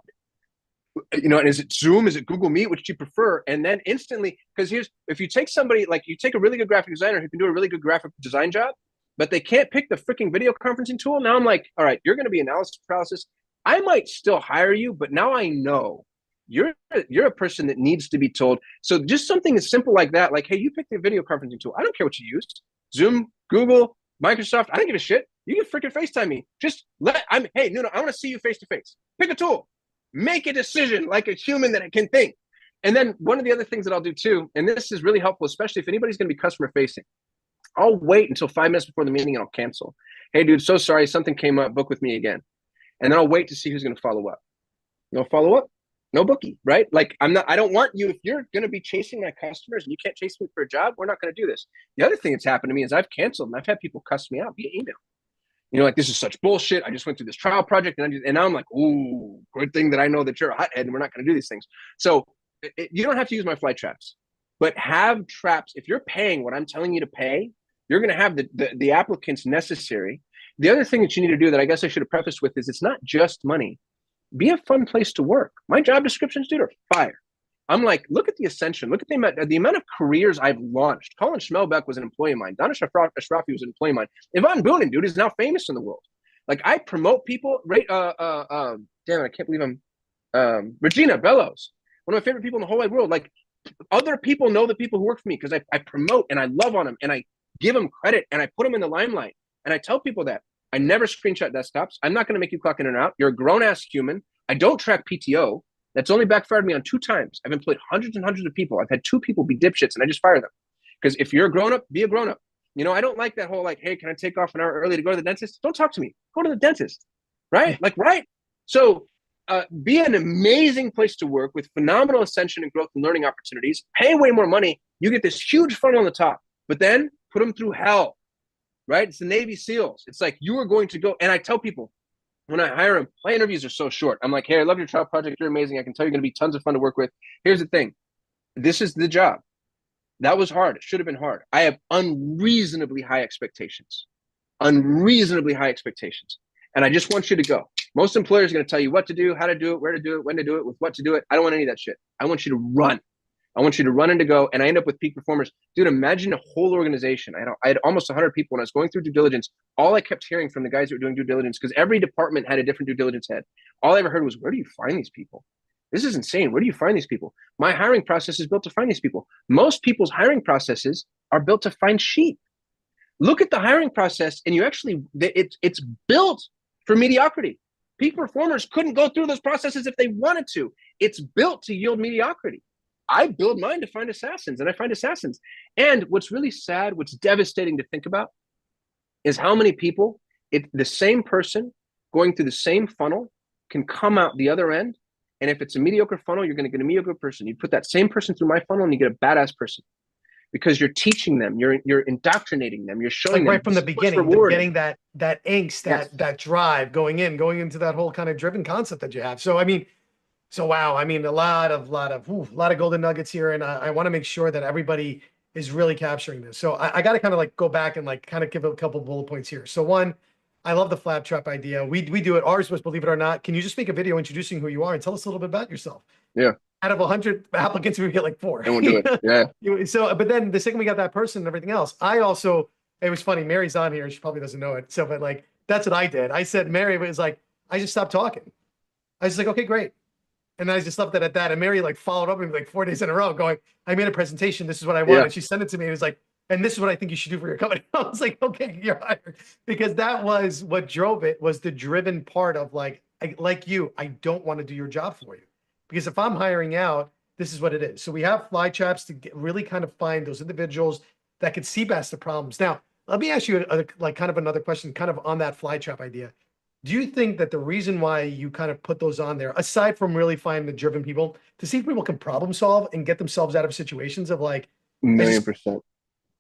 And is it Zoom? Is it Google Meet? Which do you prefer? And then instantly, because if you take somebody, like you take a really good graphic designer who can do a really good graphic design job, but they can't pick the freaking video conferencing tool. Now I'm like, all right, you're going to be analysis paralysis. I might still hire you, but now I know you're a person that needs to be told. So just something as simple like that, like, hey, you pick the video conferencing tool. I don't care what you use. Zoom, Google, Microsoft. I don't give a shit. You can freaking FaceTime me. Hey, no, I want to see you face to face. Pick a tool. Make a decision like a human that can think. And then one of the other things that I'll do too, and this is really helpful, especially if anybody's going to be customer facing, I'll wait until 5 minutes before the meeting and I'll cancel. Hey, dude, so sorry. Something came up. Book with me again. And then I'll wait to see who's going to follow up. Follow up? No bookie, right? Like I don't want you, if you're going to be chasing my customers and you can't chase me for a job, we're not going to do this. The other thing that's happened to me is I've canceled and I've had people cuss me out via email. Like, this is such bullshit. I just went through this trial project and now I'm like, ooh, good thing that I know that you're a hothead and we're not going to do these things. So you don't have to use my fly traps, but have traps. If you're paying what I'm telling you to pay, You're going to have the applicants necessary. The other thing that you need to do that I guess I should have prefaced with is it's not just money. Be a fun place to work. My job descriptions, dude, are fire. I'm like, look at the ascension. Look at the amount of careers I've launched. Colin Schmelbeck was an employee of mine. Donna Ashrafi was an employee of mine. Yvonne Boonin, dude, is now famous in the world. Like I promote people. Right? Damn it, I can't believe I'm. Regina Bellows, one of my favorite people in the whole wide world. Like other people know the people who work for me because I promote and I love on them and I give them credit and I put them in the limelight. And I tell people that I never screenshot desktops. I'm not going to make you clock in and out. You're a grown ass human. I don't track PTO. That's only backfired me on 2 times. I've employed hundreds and hundreds of people. I've had 2 people be dipshits and I just fire them. Because if you're a grown up, be a grown up. You know, I don't like that whole like, hey, can I take off an hour early to go to the dentist? Don't talk to me. Go to the dentist. Right? Like, right. So be an amazing place to work with phenomenal ascension and growth and learning opportunities. Pay way more money. You get this huge funnel on the top, but then put them through hell. Right? It's the Navy SEALs. It's like you are going to go. And I tell people, when I hire them, my interviews are so short. I'm like, hey, I love your trial project. You're amazing. I can tell you're going to be tons of fun to work with. Here's the thing. This is the job. That was hard. It should have been hard. I have unreasonably high expectations. Unreasonably high expectations. And I just want you to go. Most employers are going to tell you what to do, how to do it, where to do it, when to do it, with what to do it. I don't want any of that shit. I want you to run. I want you to run and to go. And I end up with peak performers. Dude, imagine a whole organization. I had almost 100 people when I was going through due diligence. All I kept hearing from the guys that were doing due diligence, because every department had a different due diligence head. All I ever heard was, where do you find these people? This is insane. Where do you find these people? My hiring process is built to find these people. Most people's hiring processes are built to find sheep. Look at the hiring process, and it's built for mediocrity. Peak performers couldn't go through those processes if they wanted to. It's built to yield mediocrity. I build mine to find assassins, and I find assassins. And what's really sad, what's devastating to think about, is how many people, the same person going through the same funnel can come out the other end. And if it's a mediocre funnel, you're going to get a mediocre person. You put that same person through my funnel and you get a badass person because you're teaching them, you're indoctrinating them, you're showing like them right from the beginning, getting that angst, that drive going into that whole kind of driven concept that you have. So, I mean, wow, I mean, a lot of golden nuggets here. And I want to make sure that everybody is really capturing this. So I got to kind of like go back and like kind of give a couple bullet points here. So one, I love the flap trap idea. We do it. Ours was, believe it or not. Can you just make a video introducing who you are and tell us a little bit about yourself? Yeah. Out of 100 applicants, we get like 4. And we'll do it. Yeah. So, but then the second we got that person and everything else, I also, it was funny. Mary's on here. She probably doesn't know it. So, but like, that's what I did. I said, Mary was like, I just stopped talking. I was just like, okay, great. And then I just left it at that. And Mary like followed up with me like 4 days in a row going, I made a presentation. This is what I want. And she sent it to me. It was like, and this is what I think you should do for your company. I was like, okay, you're hired. Because that was what drove it, was the driven part of like you, I don't want to do your job for you. Because if I'm hiring out, this is what it is. So we have fly traps to really kind of find those individuals that could see past the problems. Now, let me ask you like kind of another question, kind of on that fly trap idea. Do you think that the reason why you kind of put those on there, aside from really finding the driven people, to see if people can problem solve and get themselves out of situations of like, $1,000,000%.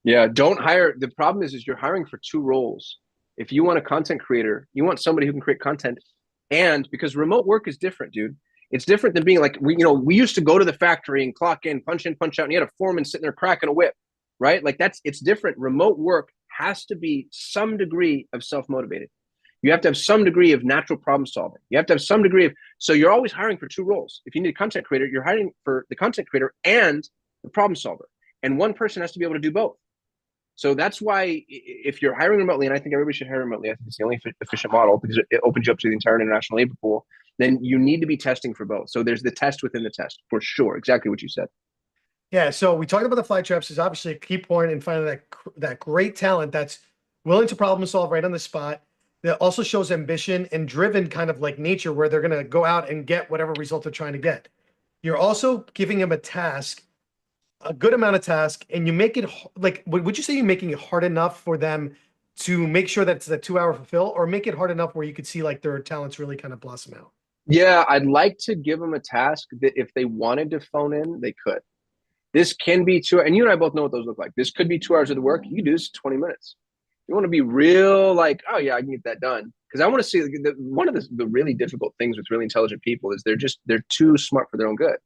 Yeah, don't hire. The problem is you're hiring for 2 roles. If you want a content creator, you want somebody who can create content. And because remote work is different, dude. It's different than being like, we used to go to the factory and clock in, punch out, and you had a foreman sitting there cracking a whip, right? Like it's different. Remote work has to be some degree of self-motivated. You have to have some degree of natural problem solving. You have to have some degree of, so you're always hiring for 2 roles. If you need a content creator, you're hiring for the content creator and the problem solver. And one person has to be able to do both. So that's why if you're hiring remotely, and I think everybody should hire remotely, I think it's the only efficient model because it opens you up to the entire international labor pool, then you need to be testing for both. So there's the test within the test, for sure. Exactly what you said. Yeah, so we talked about the fly traps is obviously a key point in finding that great talent that's willing to problem solve right on the spot. That also shows ambition and driven kind of like nature where they're going to go out and get whatever result they're trying to get. You're also giving them a task, a good amount of task, and you make it like, would you say you're making it hard enough for them to make sure that it's the 2-hour fulfill, or make it hard enough where you could see like their talents really kind of blossom out? Yeah, I'd like to give them a task that if they wanted to phone in, they could. This can be 2, and you and I both know what those look like. This could be 2 hours of the work. You can do this in 20 minutes. You want to be real like, oh yeah, I can get that done. Because I want to see one of the really difficult things with really intelligent people is they're too smart for their own good.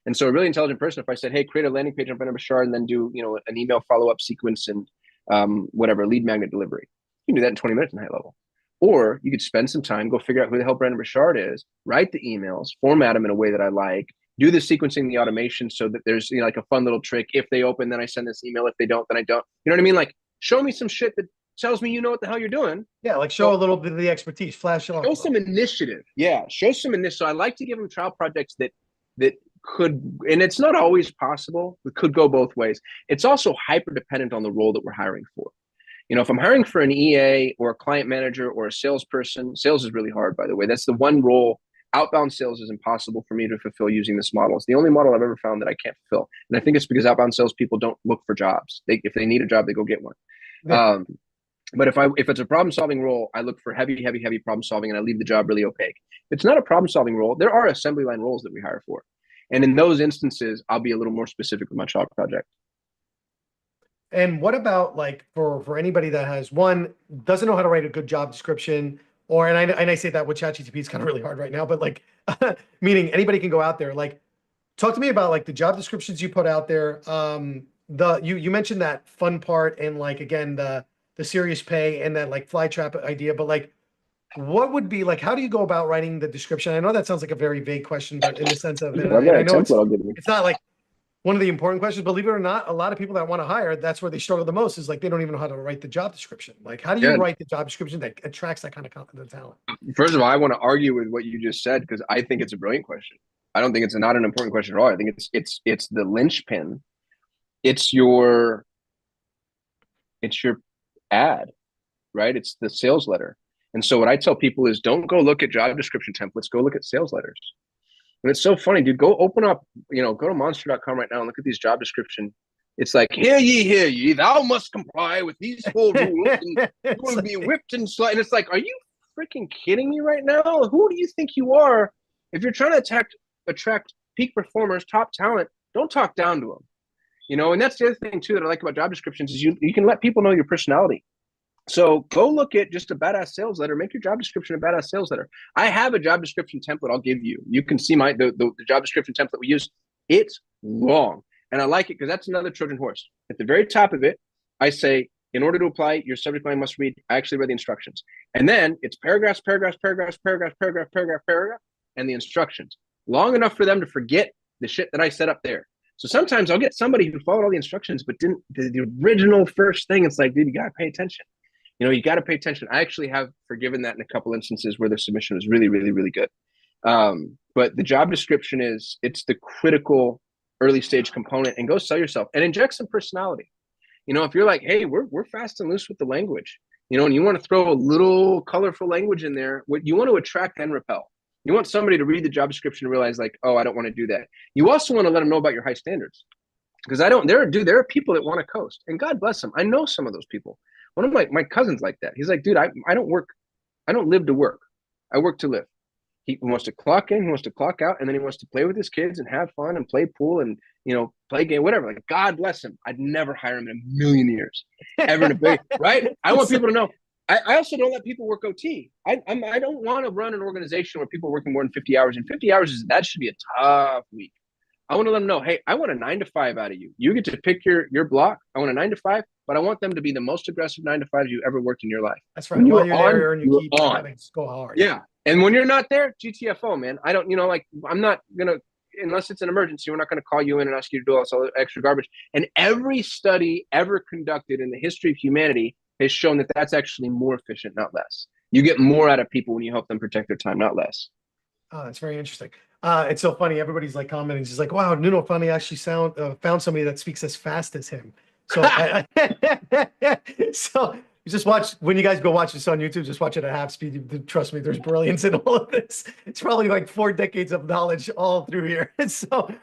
And so a really intelligent person, if I said, hey, create a landing page on Brendon Burchard and then do, an email follow-up sequence and whatever, lead magnet delivery. You can do that in 20 minutes in high level. Or you could spend some time, go figure out who the hell Brandon Richard is, write the emails, format them in a way that I like, do the sequencing, the automation, so that there's, you know, like a fun little trick. If they open, then I send this email. If they don't, then I don't. You know what I mean? Like, show me some shit that tells me you know what the hell you're doing. Yeah, like show a little bit of the expertise, flash it off. Show some initiative. Yeah, show some initiative. So I like to give them trial projects that could, and it's not always possible. It could go both ways. It's also hyper dependent on the role that we're hiring for. You know, if I'm hiring for an EA or a client manager or a salesperson, sales is really hard, by the way. That's the one role. Outbound sales is impossible for me to fulfill using this model. It's the only model I've ever found that I can't fulfill. And I think it's because outbound salespeople don't look for jobs. If they need a job, they go get one. Yeah. But if it's a problem solving role, I look for heavy problem solving, and I leave the job really opaque. If it's not a problem solving role, there are assembly line roles that we hire for. And in those instances, I'll be a little more specific with my child project. And what about like for anybody that has one doesn't know how to write a good job description, or and I say that with ChatGPT is kind of really hard right now, but like meaning anybody can go out there. Like, talk to me about like the job descriptions you put out there. You mentioned that fun part and like again the serious pay and that like fly trap idea, but like what would be like how do you go about writing the description? I know that sounds like a very vague question, but in the sense of I've got and I a know template I'll give you. it's not like one of the important questions, believe it or not, a lot of people that want to hire, that's where they struggle the most is like, they don't even know how to write the job description. Like, how do you Yeah. write the job description that attracts that kind of talent? First of all, I want to argue with what you just said because I think it's a brilliant question. I don't think it's not an important question at all. I think it's the linchpin. It's your ad, right? It's the sales letter. And so what I tell people is don't go look at job description templates, go look at sales letters. And it's so funny, dude. Go open up, go to monster.com right now and look at these job description. It's like, hear ye, thou must comply with these 4 rules, and you will be whipped and slight. And it's like, are you freaking kidding me right now? Who do you think you are? If you're trying to attract peak performers, top talent, don't talk down to them. And that's the other thing too that I like about job descriptions is you can let people know your personality. So go look at just a badass sales letter. Make your job description a badass sales letter. I have a job description template I'll give you. You can see the job description template we use. It's long. And I like it because that's another Trojan horse. At the very top of it, I say, in order to apply, your subject line must read, I actually read the instructions. And then it's paragraphs, and the instructions. Long enough for them to forget the shit that I set up there. So sometimes I'll get somebody who followed all the instructions, but didn't the original first thing. It's like, dude, you got to pay attention. You got to pay attention. I actually have forgiven that in a couple instances where the submission was really, really, really good. But the job description it's the critical early stage component, and go sell yourself and inject some personality. If you're like, hey, we're fast and loose with the language, and you want to throw a little colorful language in there, what you want to attract and repel. You want somebody to read the job description and realize like, oh, I don't want to do that. You also want to let them know about your high standards. Because there are people that want to coast, and God bless them. I know some of those people. One of my cousins like that. He's like, dude, I don't live to work. I work to live. He wants to clock in, he wants to clock out, and then he wants to play with his kids and have fun and play pool and play game, whatever. Like, God bless him. I'd never hire him in a million years, ever in a billion. Right? I want people to know. I also don't let people work OT. I don't want to run an organization where people are working more than 50 hours. And 50 hours that should be a tough week. I want to let them know, hey, I want a 9 to 5 out of you. You get to pick your block. I want a 9 to 5, but I want them to be the most aggressive 9 to 5s you ever worked in your life. That's right. While you're there, and you keep on. Go hard. Yeah. And when you're not there, GTFO, man. I don't, I'm not gonna, unless it's an emergency, we're not gonna call you in and ask you to do all this extra garbage. And every study ever conducted in the history of humanity has shown that that's actually more efficient, not less. You get more out of people when you help them protect their time, not less. Oh, that's very interesting. It's so funny. Everybody's like commenting. She's like, wow, Nuno Funny actually found somebody that speaks as fast as him. So, so you just watch, when you guys go watch this on YouTube, just watch it at half speed. Trust me, there's brilliance in all of this. It's probably like 4 decades of knowledge all through here. So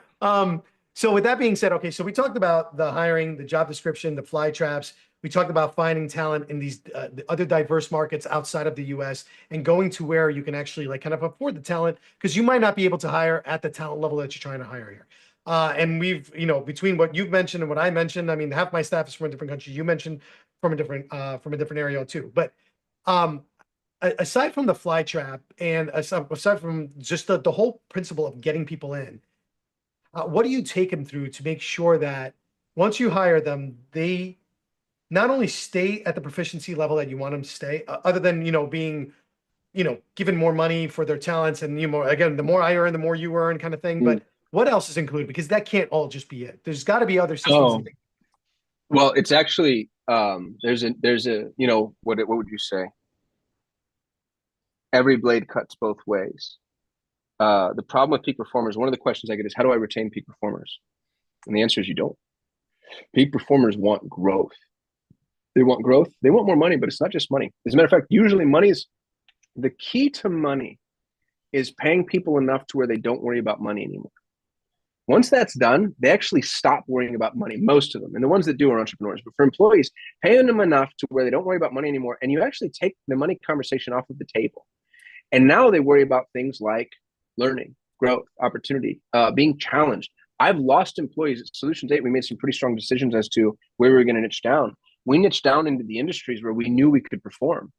with that being said, okay, so we talked about the hiring, the job description, the fly traps. We talked about finding talent in these other diverse markets outside of the US and going to where you can actually like kind of afford the talent, because you might not be able to hire at the talent level that you're trying to hire here. And we've, between what you've mentioned and what I mentioned, I mean, half my staff is from a different country. You mentioned from a different area too. But aside from the fly trap and aside from just the whole principle of getting people in, what do you take them through to make sure that once you hire them, they not only stay at the proficiency level that you want them to stay, other than, being, given more money for their talents and, again, the more I earn, the more you earn kind of thing. Mm. But what else is included? Because that can't all just be it. There's got to be other systems. Oh, well, it's actually there's a what would you say? Every blade cuts both ways. The problem with peak performers, one of the questions I get is, how do I retain peak performers? And the answer is you don't. Peak performers want growth. They want growth. They want more money, but it's not just money. As a matter of fact, usually money is the key to money is paying people enough to where they don't worry about money anymore. Once that's done, they actually stop worrying about money, most of them. And the ones that do are entrepreneurs. But for employees, paying them enough to where they don't worry about money anymore, and you actually take the money conversation off of the table. And now they worry about things like learning, growth, opportunity, being challenged. I've lost employees at Solutions 8. We made some pretty strong decisions as to where we were going to niche down. We niched down into the industries where we knew we could perform,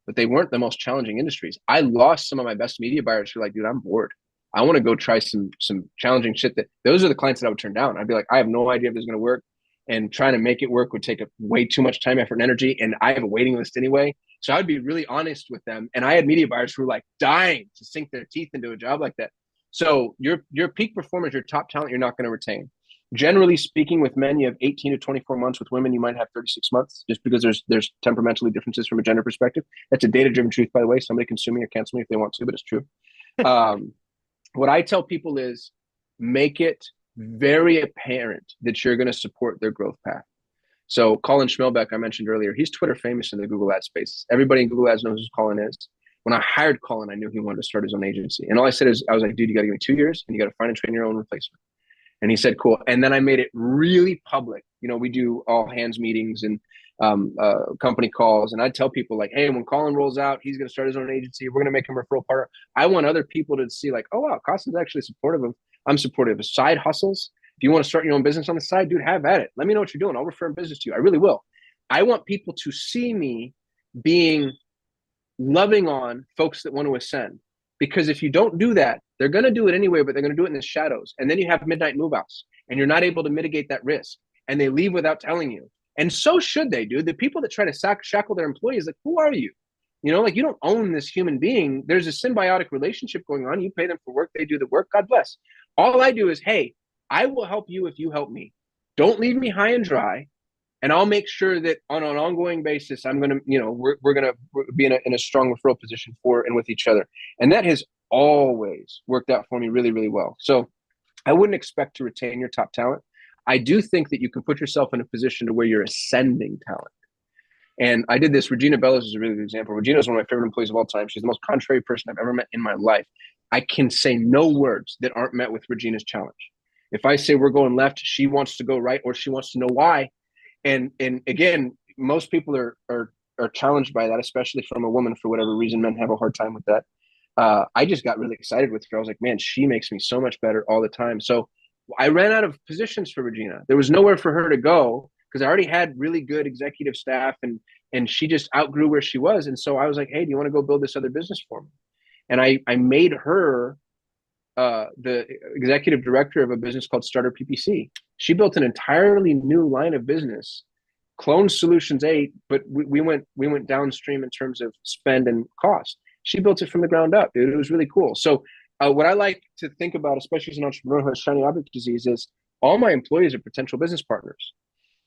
but they weren't the most challenging industries. I lost some of my best media buyers who are like, dude, I'm bored. I want to go try some challenging shit. Those are the clients that I would turn down. I'd be like, I have no idea if this is going to work. And trying to make it work would take way too much time, effort, and energy. And I have a waiting list anyway. So I'd be really honest with them. And I had media buyers who were like dying to sink their teeth into a job like that. So your peak performers, your top talent, you're not going to retain. Generally speaking, with men, you have 18 to 24 months. With women, you might have 36 months, just because there's temperamentally differences from a gender perspective. That's a data-driven truth, by the way. Somebody can sue me or cancel me if they want to, but it's true. What I tell people is make it very apparent that you're going to support their growth path. So Colin Schmelbeck, I mentioned earlier, he's Twitter famous in the Google ad space. Everybody in Google ads knows who Colin is. When I hired Colin, I knew he wanted to start his own agency. And all I said is, I was like, dude, you got to give me 2 years and you got to find and train your own replacement. And he said, cool. And then I made it really public. We do all hands meetings and company calls. And I tell people like, hey, when Colin rolls out, he's going to start his own agency. We're going to make him a referral partner. I want other people to see like, oh, wow, Kasim's actually supportive of, I'm supportive of side hustles. If you want to start your own business on the side, dude, have at it. Let me know what you're doing. I'll refer business to you. I really will. I want people to see me being loving on folks that want to ascend. Because if you don't do that, they're going to do it anyway, but they're going to do it in the shadows. And then you have midnight move outs and you're not able to mitigate that risk. And they leave without telling you. And so should they, dude. The people that try to shackle their employees, like, who are you? Like you don't own this human being. There's a symbiotic relationship going on. You pay them for work. They do the work. God bless. All I do is, hey, I will help you if you help me. Don't leave me high and dry. And I'll make sure that on an ongoing basis, I'm going to, we're going to be in a strong referral position for and with each other. And that has always worked out for me really, really well. So I wouldn't expect to retain your top talent. I do think that you can put yourself in a position to where you're ascending talent. And I did this. Regina Bellows is a really good example. Regina is one of my favorite employees of all time. She's the most contrary person I've ever met in my life. I can say no words that aren't met with Regina's challenge. If I say we're going left, she wants to go right, or she wants to know why. And again, most people are challenged by that, especially from a woman for whatever reason. Men have a hard time with that. I just got really excited with her. I was like, man, she makes me so much better all the time. So I ran out of positions for Regina. There was nowhere for her to go because I already had really good executive staff and she just outgrew where she was. And so I was like, hey, do you want to go build this other business for me? And I made her the executive director of a business called Starter PPC. She built an entirely new line of business, cloned Solutions 8, but we went downstream in terms of spend and cost. She built it from the ground up, dude. It was really cool. So what I like to think about, especially as an entrepreneur who has shiny object disease, is all my employees are potential business partners.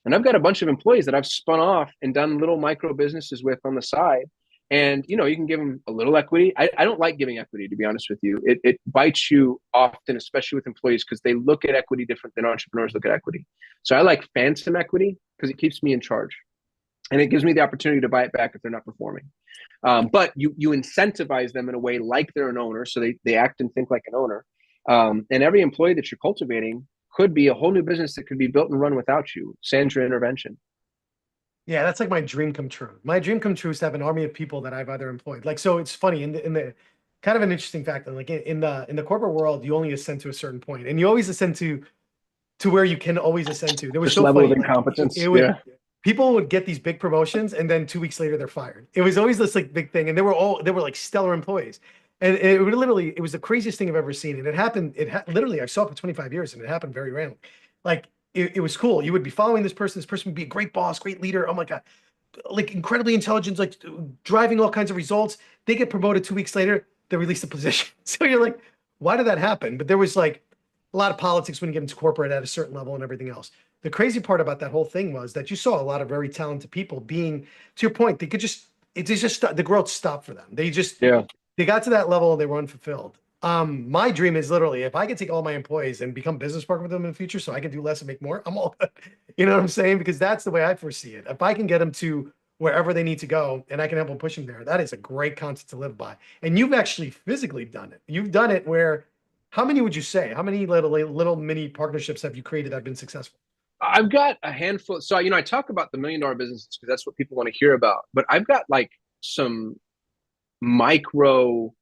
And I've got a bunch of employees that I've spun off and done little micro businesses with on the side. And, you can give them a little equity. I don't like giving equity, to be honest with you. It bites you often, especially with employees, because they look at equity different than entrepreneurs look at equity. So I like phantom equity because it keeps me in charge. And it gives me the opportunity to buy it back if they're not performing. But you incentivize them in a way like they're an owner. So they act and think like an owner. And every employee that you're cultivating could be a whole new business that could be built and run without you, sans your intervention. Yeah, that's like my dream come true. My dream come true is to have an army of people that I've either employed. Like, so it's funny in the kind of an interesting fact that like in the corporate world, you only ascend to a certain point, and you always ascend to where you can always ascend to. There was This so level funny, of incompetence. yeah. People would get these big promotions, and then 2 weeks later they're fired. It was always this like big thing, and they were like stellar employees, and it was the craziest thing I've ever seen. And it happened. Literally, I saw it for 25 years, and it happened very rarely. Like it was cool. You would be following this person. This person would be a great boss, great leader. Oh my God, like incredibly intelligent, like driving all kinds of results. They get promoted 2 weeks later, they release the position. So you're like, why did that happen? But there was like a lot of politics when you get into corporate at a certain level and everything else. The crazy part about that whole thing was that you saw a lot of very talented people being, to your point, they could just, it just, the growth stopped for them. Yeah. They got to that level and they were unfulfilled. My dream is literally if I can take all my employees and become business partner with them in the future so I can do less and make more, I'm all good. You know what I'm saying? Because that's the way I foresee it. If I can get them to wherever they need to go and I can help them push them there, that is a great concept to live by. And you've actually physically done it. You've done it where, how many would you say? How many little mini partnerships have you created that have been successful? I've got a handful. So, I talk about the $1 million businesses because that's what people want to hear about. But I've got like some micro,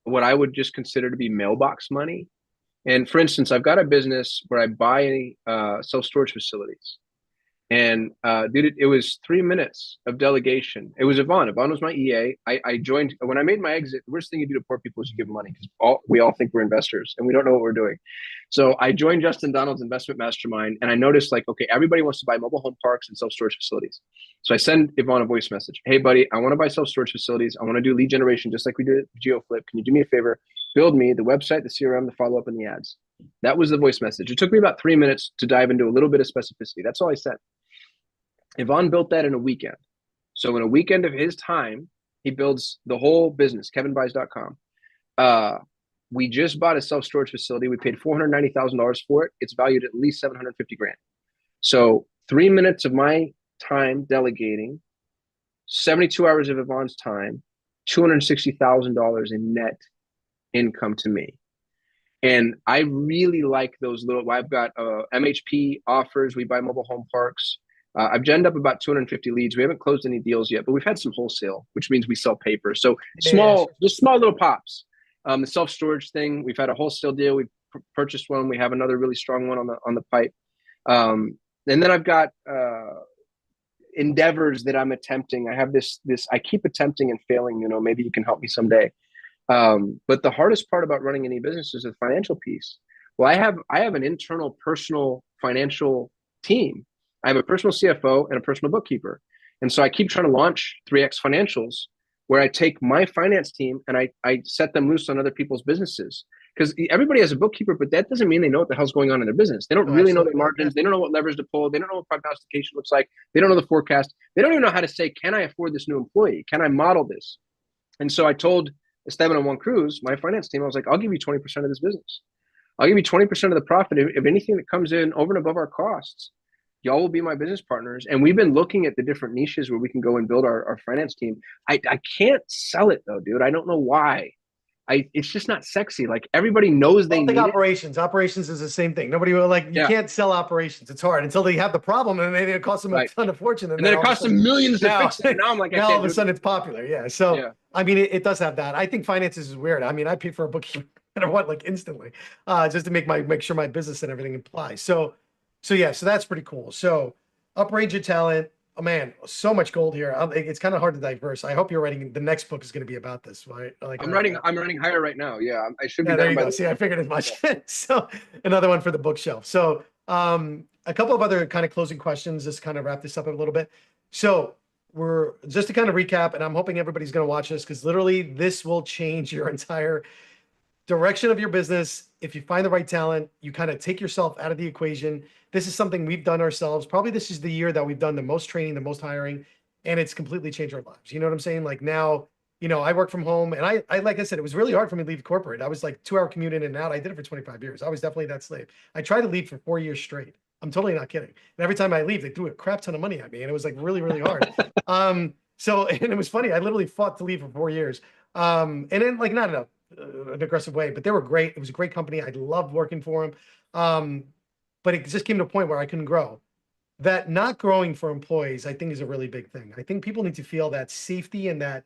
what I would just consider to be mailbox money. And for instance, I've got a business where I buy self storage facilities. And dude, it was 3 minutes of delegation. It was Yvonne. Yvonne was my EA. I joined when I made my exit. The worst thing you do to poor people is you give them money because we all think we're investors and we don't know what we're doing. So I joined Justin Donald's investment mastermind, and I noticed like, okay, everybody wants to buy mobile home parks and self storage facilities. So I send Yvonne a voice message. Hey, buddy, I want to buy self storage facilities. I want to do lead generation just like we did at GeoFlip. Can you do me a favor? Build me the website, the CRM, the follow up, and the ads. That was the voice message. It took me about 3 minutes to dive into a little bit of specificity. That's all I said. Yvonne built that in a weekend. So in a weekend of his time, he builds the whole business, kevinbuys.com. We just bought a self-storage facility. We paid $490,000 for it. It's valued at least 750 grand. So 3 minutes of my time delegating, 72 hours of Yvonne's time, $260,000 in net income to me. And I really like those little, I've got MHP offers. We buy mobile home parks. I've gened up about 250 leads. We haven't closed any deals yet, but we've had some wholesale, which means we sell paper. So just small little pops. The self-storage thing, we've had a wholesale deal. We've purchased one. We have another really strong one on the pipe. And then I've got endeavors that I'm attempting. I have this, I keep attempting and failing, maybe you can help me someday. But the hardest part about running any business is the financial piece. Well, I have an internal personal financial team. I have a personal CFO and a personal bookkeeper. And so I keep trying to launch 3X Financials where I take my finance team and I set them loose on other people's businesses. Because everybody has a bookkeeper, but that doesn't mean they know what the hell's going on in their business. They don't really know their margins. They don't know what levers to pull. They don't know what prognostication looks like. They don't know the forecast. They don't even know how to say, can I afford this new employee? Can I model this? And so I told Esteban and Juan Cruz, my finance team, I was like, I'll give you 20% of this business. I'll give you 20% of the profit. If anything that comes in over and above our costs, y'all will be my business partners. And we've been looking at the different niches where we can go and build our finance team. I can't sell it though, dude. I don't know why. It's just not sexy. Like everybody knows they need operations. It. Operations is the same thing. Nobody will you can't sell operations. It's hard until they have the problem and then it costs them a ton of fortune. And then it costs them millions to fix it. Now I'm like, now all of a sudden it's popular. Yeah. So I mean, it does have that. I think finances is weird. I mean, I pay for a bookkeeper no matter what, like instantly, just to make sure my business and everything applies. So that's pretty cool. So upgrade your talent. Oh man, so much gold here. It's kind of hard to diverse. I hope you're writing the next book is going to be about this, right? Like I'm writing higher right now. Yeah, I should be. Yeah, there you go. See, I figured as much. So another one for the bookshelf. So a couple of other kind of closing questions, just kind of wrap this up a little bit. So we're just to kind of recap, and I'm hoping everybody's going to watch this because literally this will change your entire direction of your business. If you find the right talent, you kind of take yourself out of the equation. This is something we've done ourselves. Probably this is the year that we've done the most training, the most hiring, and it's completely changed our lives. You know what I'm saying? Like now, I work from home and I like I said, it was really hard for me to leave corporate. I was like 2-hour commute in and out. I did it for 25 years. I was definitely that slave. I tried to leave for 4 years straight. I'm totally not kidding. And every time I leave, they threw a crap ton of money at me. And it was like really, really hard. And it was funny. I literally fought to leave for 4 years. And then like not in an aggressive way, but they were great. It was a great company. I loved working for them. But it just came to a point where I couldn't grow. That not growing for employees, I think is a really big thing. I think people need to feel that safety and that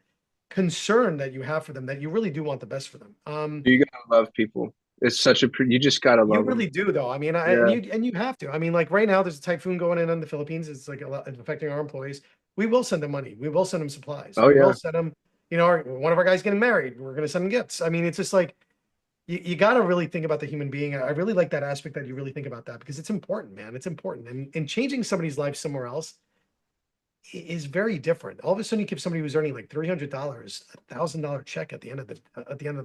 concern that you have for them, that you really do want the best for them. You gotta love people. It's such you just gotta love them. You really do though. I mean, and you have to. I mean, like right now there's a typhoon going in the Philippines. It's like it's affecting our employees. We will send them money. We will send them supplies. We will send them, one of our guys getting married. We're going to send them gifts. I mean, it's just like, you got to really think about the human being. I really like that aspect that you really think about that because it's important, man. It's important. And changing somebody's life somewhere else is very different. All of a sudden, you give somebody who's earning like $300 $1,000 check at the end of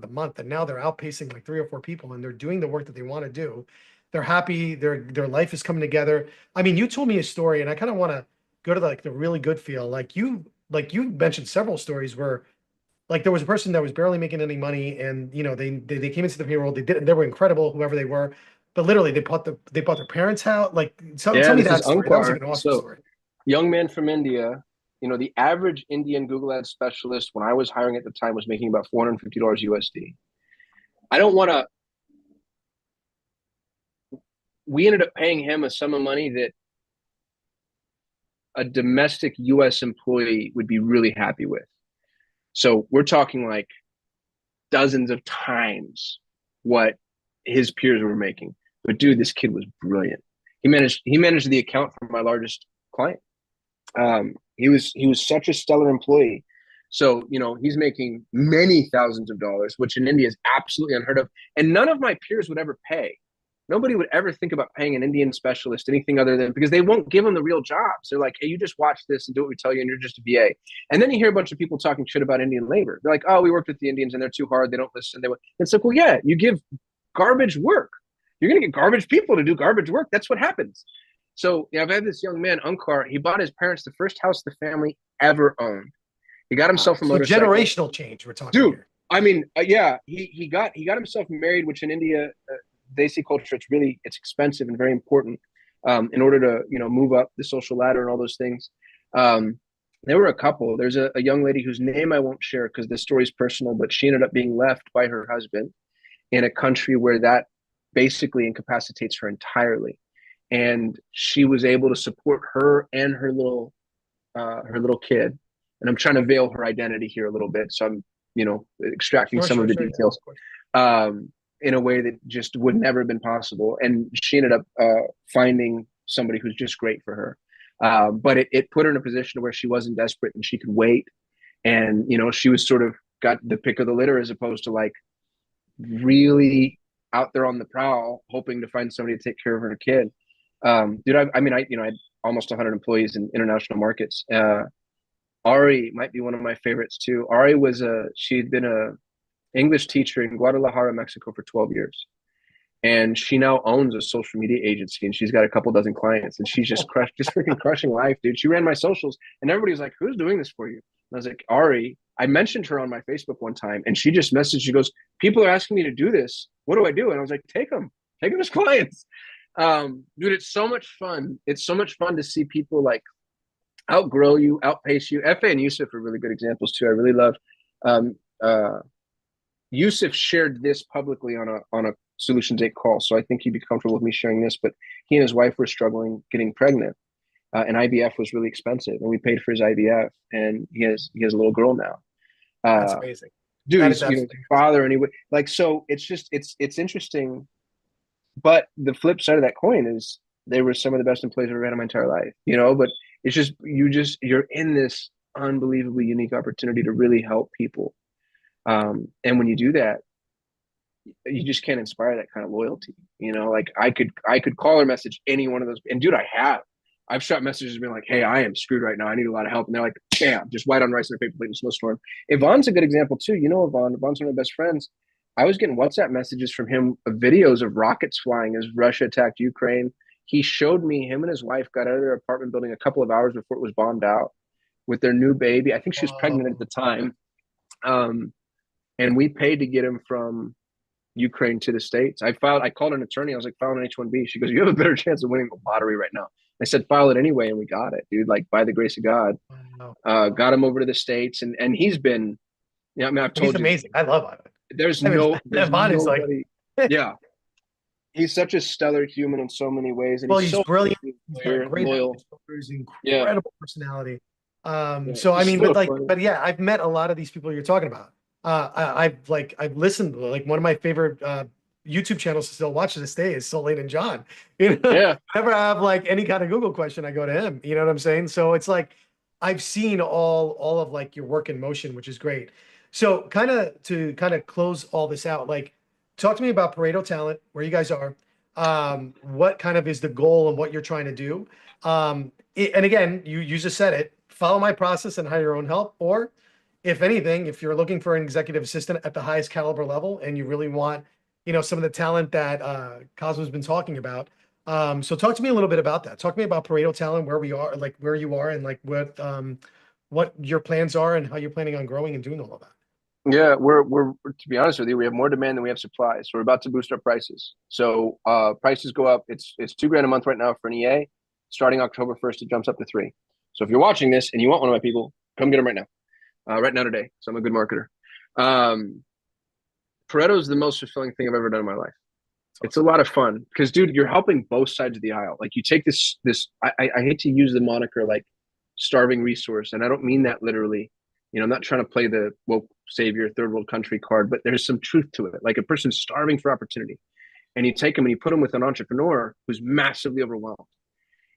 the month, and now they're outpacing like three or four people, and they're doing the work that they want to do. They're happy. Their life is coming together. I mean, you told me a story, and I kind of want to go to like the really good feel. Like you mentioned several stories where like there was a person that was barely making any money, and they came into the payroll. They were incredible, whoever they were, but literally they bought their parents' house. Like tell Yeah, me this is that story. That was like Ankar. an awesome So, story. young man from India, the average Indian Google Ads specialist when I was hiring at the time was making about $450 USD. I don't want to, we ended up paying him a sum of money that a domestic US employee would be really happy with. So we're talking like dozens of times what his peers were making. But dude, this kid was brilliant. He managed the account for my largest client. He was such a stellar employee. So he's making many thousands of dollars, which in India is absolutely unheard of, and none of my peers would ever pay. Nobody would ever think about paying an Indian specialist anything other than because they won't give them the real jobs. They're like, hey, you just watch this and do what we tell you, and you're just a VA. And then you hear a bunch of people talking shit about Indian labor. They're like, oh, we worked with the Indians and they're too hard. They don't listen. It's like, well, yeah, you give garbage work. You're going to get garbage people to do garbage work. That's what happens. So I've had this young man, Ankar. He bought his parents the first house the family ever owned. He got himself a So motorcycle. generational change we're talking Dude, here. I mean, yeah, he got himself married, which in India, Desi culture, it's expensive and very important in order to move up the social ladder and all those things. Um, there were a couple. There's a young lady whose name I won't share because the story's personal, but she ended up being left by her husband in a country where that basically incapacitates her entirely, and she was able to support her and her little kid. And I'm trying to veil her identity here a little bit, so I'm extracting Sure, some sure, of the sure. Yeah, details of course. in a way that just would never have been possible. And she ended up finding somebody who's just great for her. But it put her in a position where she wasn't desperate and she could wait. And she was sort of got the pick of the litter as opposed to like really out there on the prowl, hoping to find somebody to take care of her kid. Dude, I had almost 100 employees in international markets. Ari might be one of my favorites too. Ari she'd been a English teacher in Guadalajara, Mexico for 12 years. And she now owns a social media agency and she's got a couple dozen clients and she's just freaking crushing life, dude. She ran my socials and everybody was like, who's doing this for you? And I was like, Ari. I mentioned her on my Facebook one time and she just messaged, she goes, people are asking me to do this. What do I do? And I was like, take them as clients. Dude, it's so much fun. It's so much fun to see people like outgrow you, outpace you. Fa and Yusuf are really good examples too. I really love um, Yusuf shared this publicly on a Solutions 8 call, so I think he'd be comfortable with me sharing this. But he and his wife were struggling getting pregnant, and IVF was really expensive, and we paid for his IVF, and he has a little girl now. That's Uh, amazing. Dude, That is he's absolutely father anyway. Like so, it's just it's interesting. But the flip side of that coin is they were some of the best employees I've ever had in my entire life. But it's you're in this unbelievably unique opportunity to really help people. And when you do that, you just can't inspire that kind of loyalty. Like I could call or message any one of those. And dude, I've shot messages being like, hey, I am screwed right now. I need a lot of help. And they're like, bam, just white on rice in a paper plate in a snowstorm. Yvonne's a good example too. Yvonne. Yvonne's one of my best friends. I was getting WhatsApp messages from him of videos of rockets flying as Russia attacked Ukraine. He showed me him and his wife got out of their apartment building a couple of hours before it was bombed out with their new baby. I think she was pregnant at the time. Um, and we paid to get him from Ukraine to the States. I called an attorney. I was like, file an H-1B. She goes, you have a better chance of winning the lottery right now. I said, file it anyway. And we got it, dude. Like by the grace of God, wow. got him over to the States. And he's been, I mean, I've He's told you, amazing. I love Ivan. there's I mean, there's Ivan is like, nobody. Yeah. He's such a stellar human in so many ways. And well, he's he's so brilliant. He's got a great loyal. he's Yeah. incredible personality. Yeah. So I He's mean, so funny. but yeah, I've met a lot of these people you're talking about. I've listened, like one of my favorite YouTube channels to still watch to this day is Soul Lane and John. Yeah. Whenever I have like any kind of Google question, I go to him. You know what I'm saying? So it's like I've seen all of like your work in motion, which is great. So kind of to kind of close all this out, like talk to me about Pareto Talent, where you guys are, what kind of is the goal and what you're trying to do. And again, you just said it, follow my process and hire your own help. Or if anything, if you're looking for an executive assistant at the highest caliber level and you really want, some of the talent that Cosmo's been talking about. So talk to me a little bit about that. Talk to me about Pareto Talent, where we are, like where you are and like what your plans are and how you're planning on growing and doing all of that. Yeah, we're to be honest with you, we have more demand than we have supply. So we're about to boost our prices. So prices go up. It's $2,000 a month right now for an EA. Starting October 1st, it jumps up to 3. So if you're watching this and you want one of my people, come get them right now today. So I'm a good marketer. Pareto is the most fulfilling thing I've ever done in my life. It's a lot of fun because, dude, you're helping both sides of the aisle. Like you take this. I hate to use the moniker like starving resource, and I don't mean that literally. I'm not trying to play the woke savior third world country card, but there's some truth to it. Like a person's starving for opportunity, and you take them and you put them with an entrepreneur who's massively overwhelmed,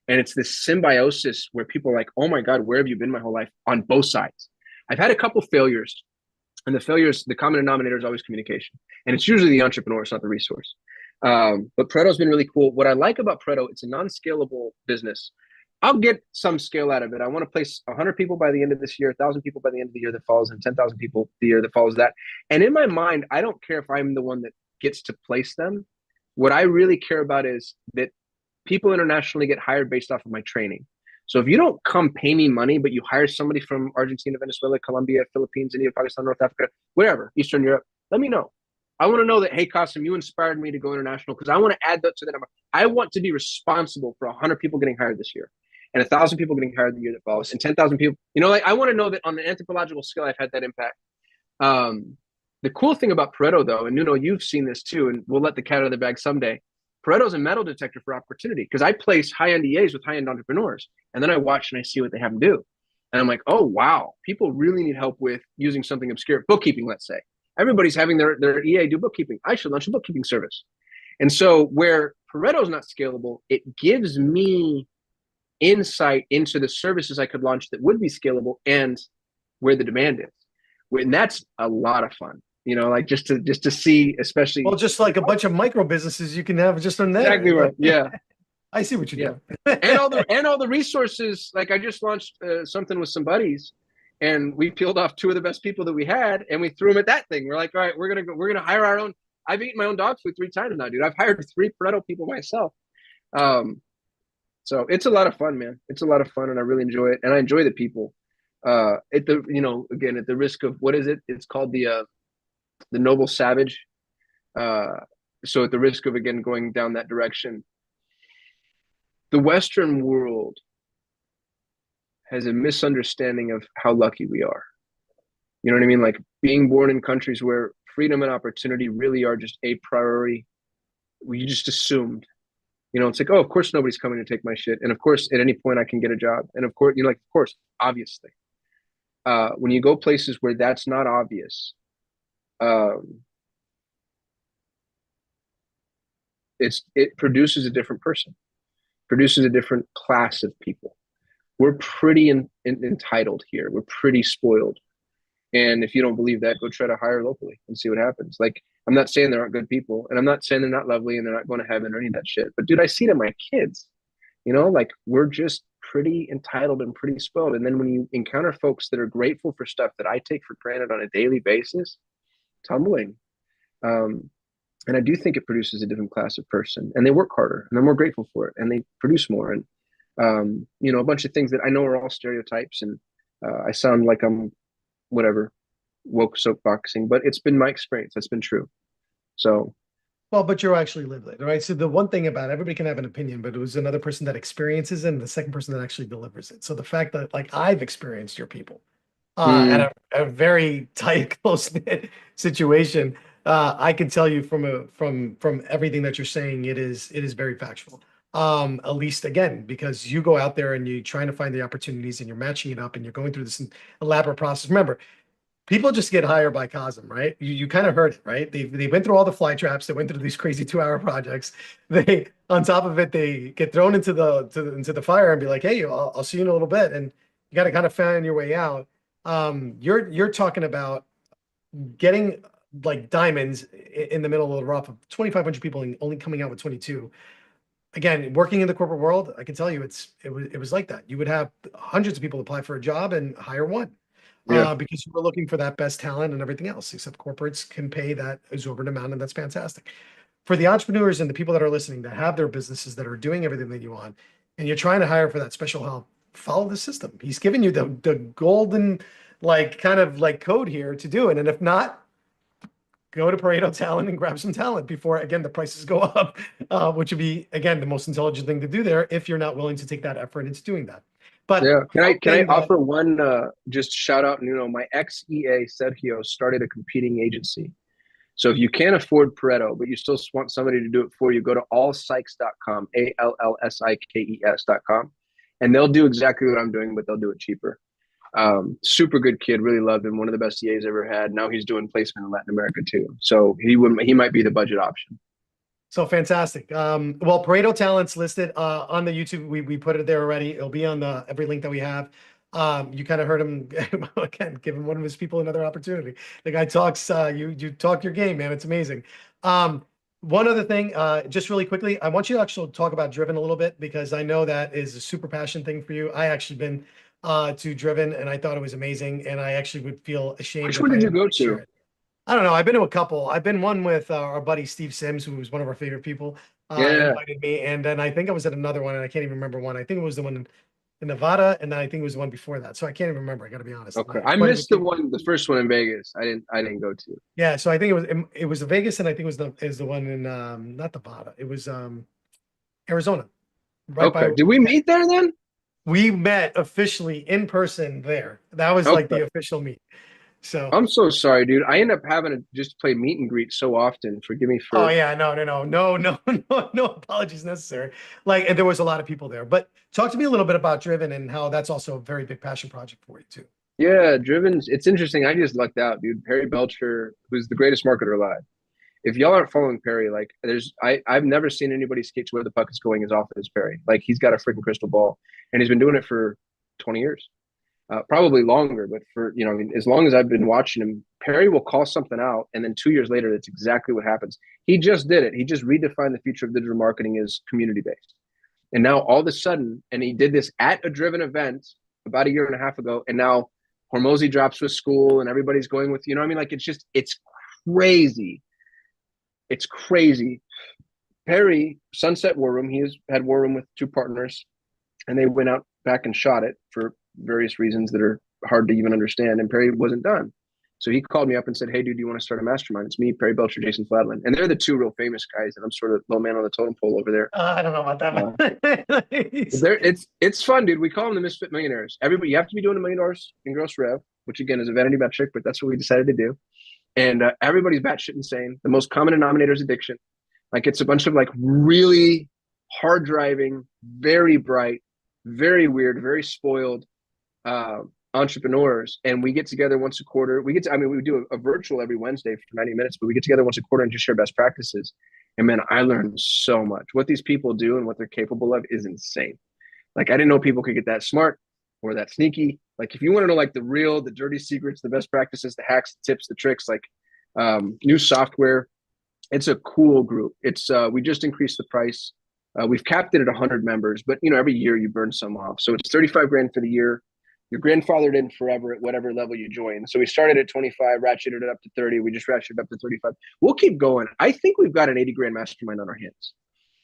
and it's this symbiosis where people are like, "Oh my God, where have you been my whole life?" On both sides, I've had a couple failures, and the common denominator is always communication, and it's usually the entrepreneur, it's not the resource. But Pareto's been really cool. What I like about Pareto, it's a non-scalable business. I'll get some scale out of it. I want to place 100 people by the end of this year, 1,000 people by the end of the year that follows, and 10,000 people the year that follows that. And in my mind, I don't care if I'm the one that gets to place them. What I really care about is that people internationally get hired based off of my training. So if you don't come pay me money, but you hire somebody from Argentina, Venezuela, Colombia, Philippines, India, Pakistan, North Africa, wherever, Eastern Europe, let me know. I want to know that, hey, Kasim, you inspired me to go international because I want to add that to the number. I want to be responsible for 100 people getting hired this year and 1,000 people getting hired the year that follows and 10,000 people. Like I want to know that on an anthropological scale, I've had that impact. The cool thing about Pareto, though, and you've seen this too, and we'll let the cat out of the bag someday. Pareto's a metal detector for opportunity because I place high-end EAs with high-end entrepreneurs, and then I watch and I see what they have them do. And I'm like, oh, wow, people really need help with using something obscure. Bookkeeping, let's say. Everybody's having their EA do bookkeeping. I should launch a bookkeeping service. And so where Pareto's not scalable, it gives me insight into the services I could launch that would be scalable and where the demand is. And that's a lot of fun. Like just to see, especially just like a bunch of micro businesses you can have just on there. Exactly right. Yeah. I see what you're doing. and all the resources. Like I just launched something with some buddies, and we peeled off 2 of the best people that we had, and we threw them at that thing. We're like, all right, we're gonna hire our own. I've eaten my own dog food 3 times now, dude. I've hired 3 Pareto people myself. So it's a lot of fun, man. It's a lot of fun, and I really enjoy it, and I enjoy the people. At the risk of what is it? It's called the Noble Savage. So at the risk of again going down that direction, the Western world has a misunderstanding of how lucky we are. You know what I mean? Like being born in countries where freedom and opportunity really are just a priority. We just assumed, it's like, oh, of course nobody's coming to take my shit. And of course, at any point I can get a job. And of course, of course, obviously. When you go places where that's not obvious, it produces a different person, produces a different class of people. We're pretty entitled here. We're pretty spoiled. And if you don't believe that, go try to hire locally and see what happens. Like, I'm not saying there aren't good people, and I'm not saying they're not lovely and they're not going to heaven or any of that shit. But dude, I see it in my kids. Like we're just pretty entitled and pretty spoiled. And then when you encounter folks that are grateful for stuff that I take for granted on a daily basis, it's humbling. And I do think it produces a different class of person, and they work harder and they're more grateful for it and they produce more. And, a bunch of things that I know are all stereotypes, and I sound like I'm whatever, woke soapboxing, but it's been my experience. That's been true. So. Well, but you're actually lived it, right? So the one thing about everybody can have an opinion, but it was another person that experiences it and the second person that actually delivers it. So the fact that like I've experienced your people at a very tight, close-knit situation, I can tell you from everything that you're saying, it is very factual. At least again, because you go out there and you're trying to find the opportunities and you're matching it up and you're going through this elaborate process. Remember, people just get hired by Kasim, right? You kind of heard it, right? They went through all the fly traps. They went through these crazy 2-hour projects. They, on top of it, they get thrown into the fire and be like, hey, I'll see you in a little bit. And you got to kind of find your way out. You're talking about getting like diamonds in the middle of the rough of 2,500 people and only coming out with 22. Again, working in the corporate world, I can tell you it was like that. You would have hundreds of people apply for a job and hire one Yeah. because you were looking for that best talent and everything else, except corporates can pay that exorbitant amount, and that's fantastic. For the entrepreneurs and the people that are listening that have their businesses that are doing everything that you want, and you're trying to hire for that special help, follow the system. He's giving you the golden, like, kind of like code here to do it. And if not, go to Pareto Talent and grab some talent before, again, the prices go up, which would be, again, the most intelligent thing to do there if you're not willing to take that effort into doing that. But Yeah. one Can I thing that, offer one just shout out? You know, my ex EA Sergio started a competing agency. So if you can't afford Pareto, but you still want somebody to do it for you, go to allsykes.com, ALLSIKES.com, and they'll do exactly what I'm doing, but they'll do it cheaper. Super good kid, really loved him, one of the best EAs ever had. Now he's doing placement in Latin America too. So he might be the budget option. so fantastic. Well, Pareto Talent's listed on the YouTube. We put it there already. It'll be on the every link that we have. You kind of heard him again, giving one of his people another opportunity. The guy talks, you talk your game, man. It's amazing. One other thing, just really quickly, I want you to actually talk about Driven a little bit because I know that is a super passion thing for you. I actually been to Driven and I thought it was amazing, and I actually would feel ashamed Which if one I did you didn't go share to? it. I don't know. I've been to a couple. I've been one with our buddy Steve Sims, who was one of our favorite people, Yeah. invited me. And then I think I was at another one, and I can't even remember one. I think it was the one in Nevada, and then I think it was the one before that. So I can't even remember. I got to be honest. Okay. I Quite a bit. missed the first one in Vegas. I didn't go to. Yeah. So I think it was the Vegas, and I think it was the one in not Nevada. It was Arizona, right by. Okay. Did we meet there then? We met officially in person there. That was like the Okay. official meet. So. I'm so sorry, dude. I end up having to just play meet and greet so often. Forgive me Oh for. yeah, no apologies necessary. Like, and there was a lot of people there. But talk to me a little bit about Driven and how that's also a very big passion project for you too. Yeah, Driven's. It's interesting. I just lucked out, dude. Perry Belcher, who's the greatest marketer alive. If y'all aren't following Perry, like I've never seen anybody skate to where the puck is going as often as Perry. Like he's got a freaking crystal ball, and he's been doing it for 20 years, probably longer. But for I mean, as long as I've been watching him, Perry will call something out, and then 2 years later, that's exactly what happens. He just did it. He just redefined the future of digital marketing as community based, and now all of a sudden, and he did this at a Driven event about a year and a half ago, and now Hormozy drops with school, and everybody's going with what I mean. Like it's crazy. It's crazy. Perry, Sunset War Room, he has had War Room with two partners, and they went out back and shot it for various reasons that are hard to even understand. And Perry wasn't done. So he called me up and said, "Hey, dude, do you want to start a mastermind?" It's me, Perry Belcher, Jason Fladlin. And they're the two real famous guys. And I'm sort of low man on the totem pole over there. I don't know about Uh, that, but nice. it's fun, dude. We call them the Misfit Millionaires. Everybody, you have to be doing $1 million in gross rev, which again is a vanity metric, but that's what we decided to do. And everybody's batshit insane. The most common denominator is addiction. Like it's a bunch of like really hard driving, very bright, very weird, very spoiled entrepreneurs. And we get together once a quarter. We do a virtual every Wednesday for 90 minutes, but we get together once a quarter and just share best practices. And man, I learned so much. What these people do and what they're capable of is insane. Like I didn't know people could get that smart or that sneaky. Like if you want to know like the dirty secrets, the best practices, the hacks, the tips, the tricks, like new software, it's a cool group. It's we just increased the price. We've capped it at 100 members, but every year you burn some off. So it's 35 grand for the year. You're grandfathered in forever at whatever level you join. So we started at 25, ratcheted it up to 30. We just ratcheted up to 35. We'll keep going. I think we've got an 80 grand mastermind on our hands.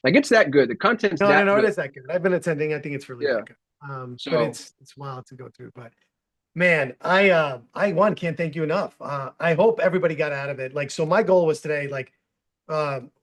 Like it's that good. The content's No, that no, it good. is that good. I've been attending. I think it's really Yeah. that good. But So it's wild to go through. But man, I one can't thank you enough. I hope everybody got out of it. Like, so my goal was today, like,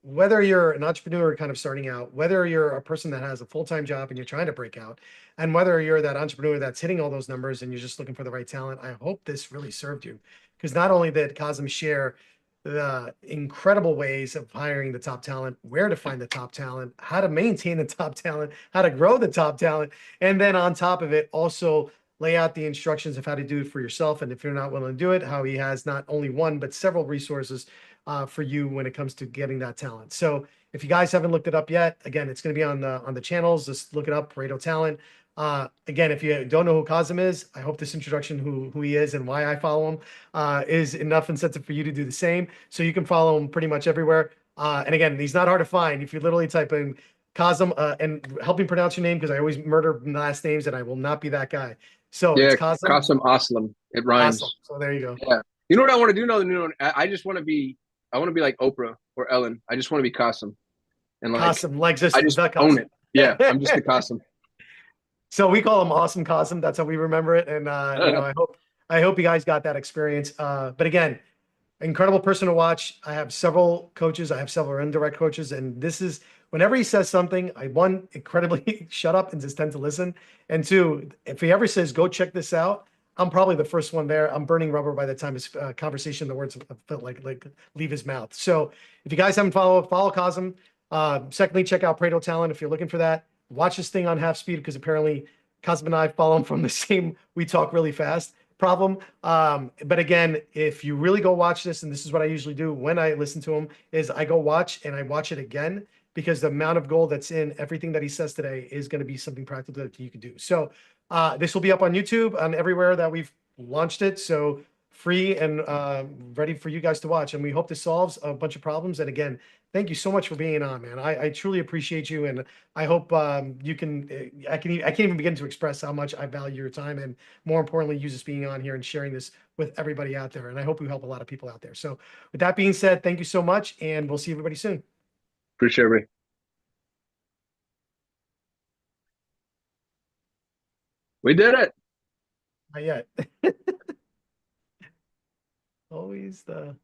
whether you're an entrepreneur kind of starting out, whether you're a person that has a full-time job and you're trying to break out, and whether you're that entrepreneur that's hitting all those numbers and you're just looking for the right talent, I hope this really served you. Because not only did Kasim share the incredible ways of hiring the top talent, where to find the top talent, how to maintain the top talent, how to grow the top talent, and then on top of it, also lay out the instructions of how to do it for yourself. And if you're not willing to do it, how he has not only one, but several resources for you when it comes to getting that talent. So if you guys haven't looked it up yet, again, it's going to be on the channels. Just look it up, Pareto Talent. Again, if you don't know who Kasim is, I hope this introduction, who he is and why I follow him, is enough incentive for you to do the same. So you can follow him pretty much everywhere. And again, he's not hard to find. If you literally type in Kasim, and help me pronounce your name because I always murder last names and I will not be that guy. So it's Yeah, Kasim Kasim Aslam. It Aslam. rhymes. So there you go. Yeah. You know what I want to do now? I just want to be. I want to be like Oprah or Ellen. I just want to be Kasim, and like Kasim, like I just just the own it. Kasim. Yeah, I'm just the Kasim. So we call him Awesome Kasim. That's how we remember it. And I hope you guys got that experience. But again, incredible person to watch. I have several coaches. I have several indirect coaches, and this is whenever he says something, I one incredibly shut up and just tend to listen, and two, if he ever says go check this out, I'm probably the first one there. I'm burning rubber by the time his conversation, the words like leave his mouth. So if you guys haven't followed, follow Cosm. Secondly, check out Prado Talent if you're looking for that. Watch this thing on half speed because apparently Cosm and I follow him from the same. We talk really fast problem. But again, if you really go watch this, and this is what I usually do when I listen to him, is I go watch and I watch it again because the amount of gold that's in everything that he says today is going to be something practical that you can do. So this will be up on YouTube and everywhere that we've launched it. So free and ready for you guys to watch. And we hope this solves a bunch of problems. And again, thank you so much for being on, man. I truly appreciate you, and I hope you can. I can't even begin to express how much I value your time, and more importantly, you just being on here and sharing this with everybody out there. And I hope we help a lot of people out there. So, with that being said, thank you so much, and we'll see everybody soon. Appreciate it. We did it. Not yet. Always the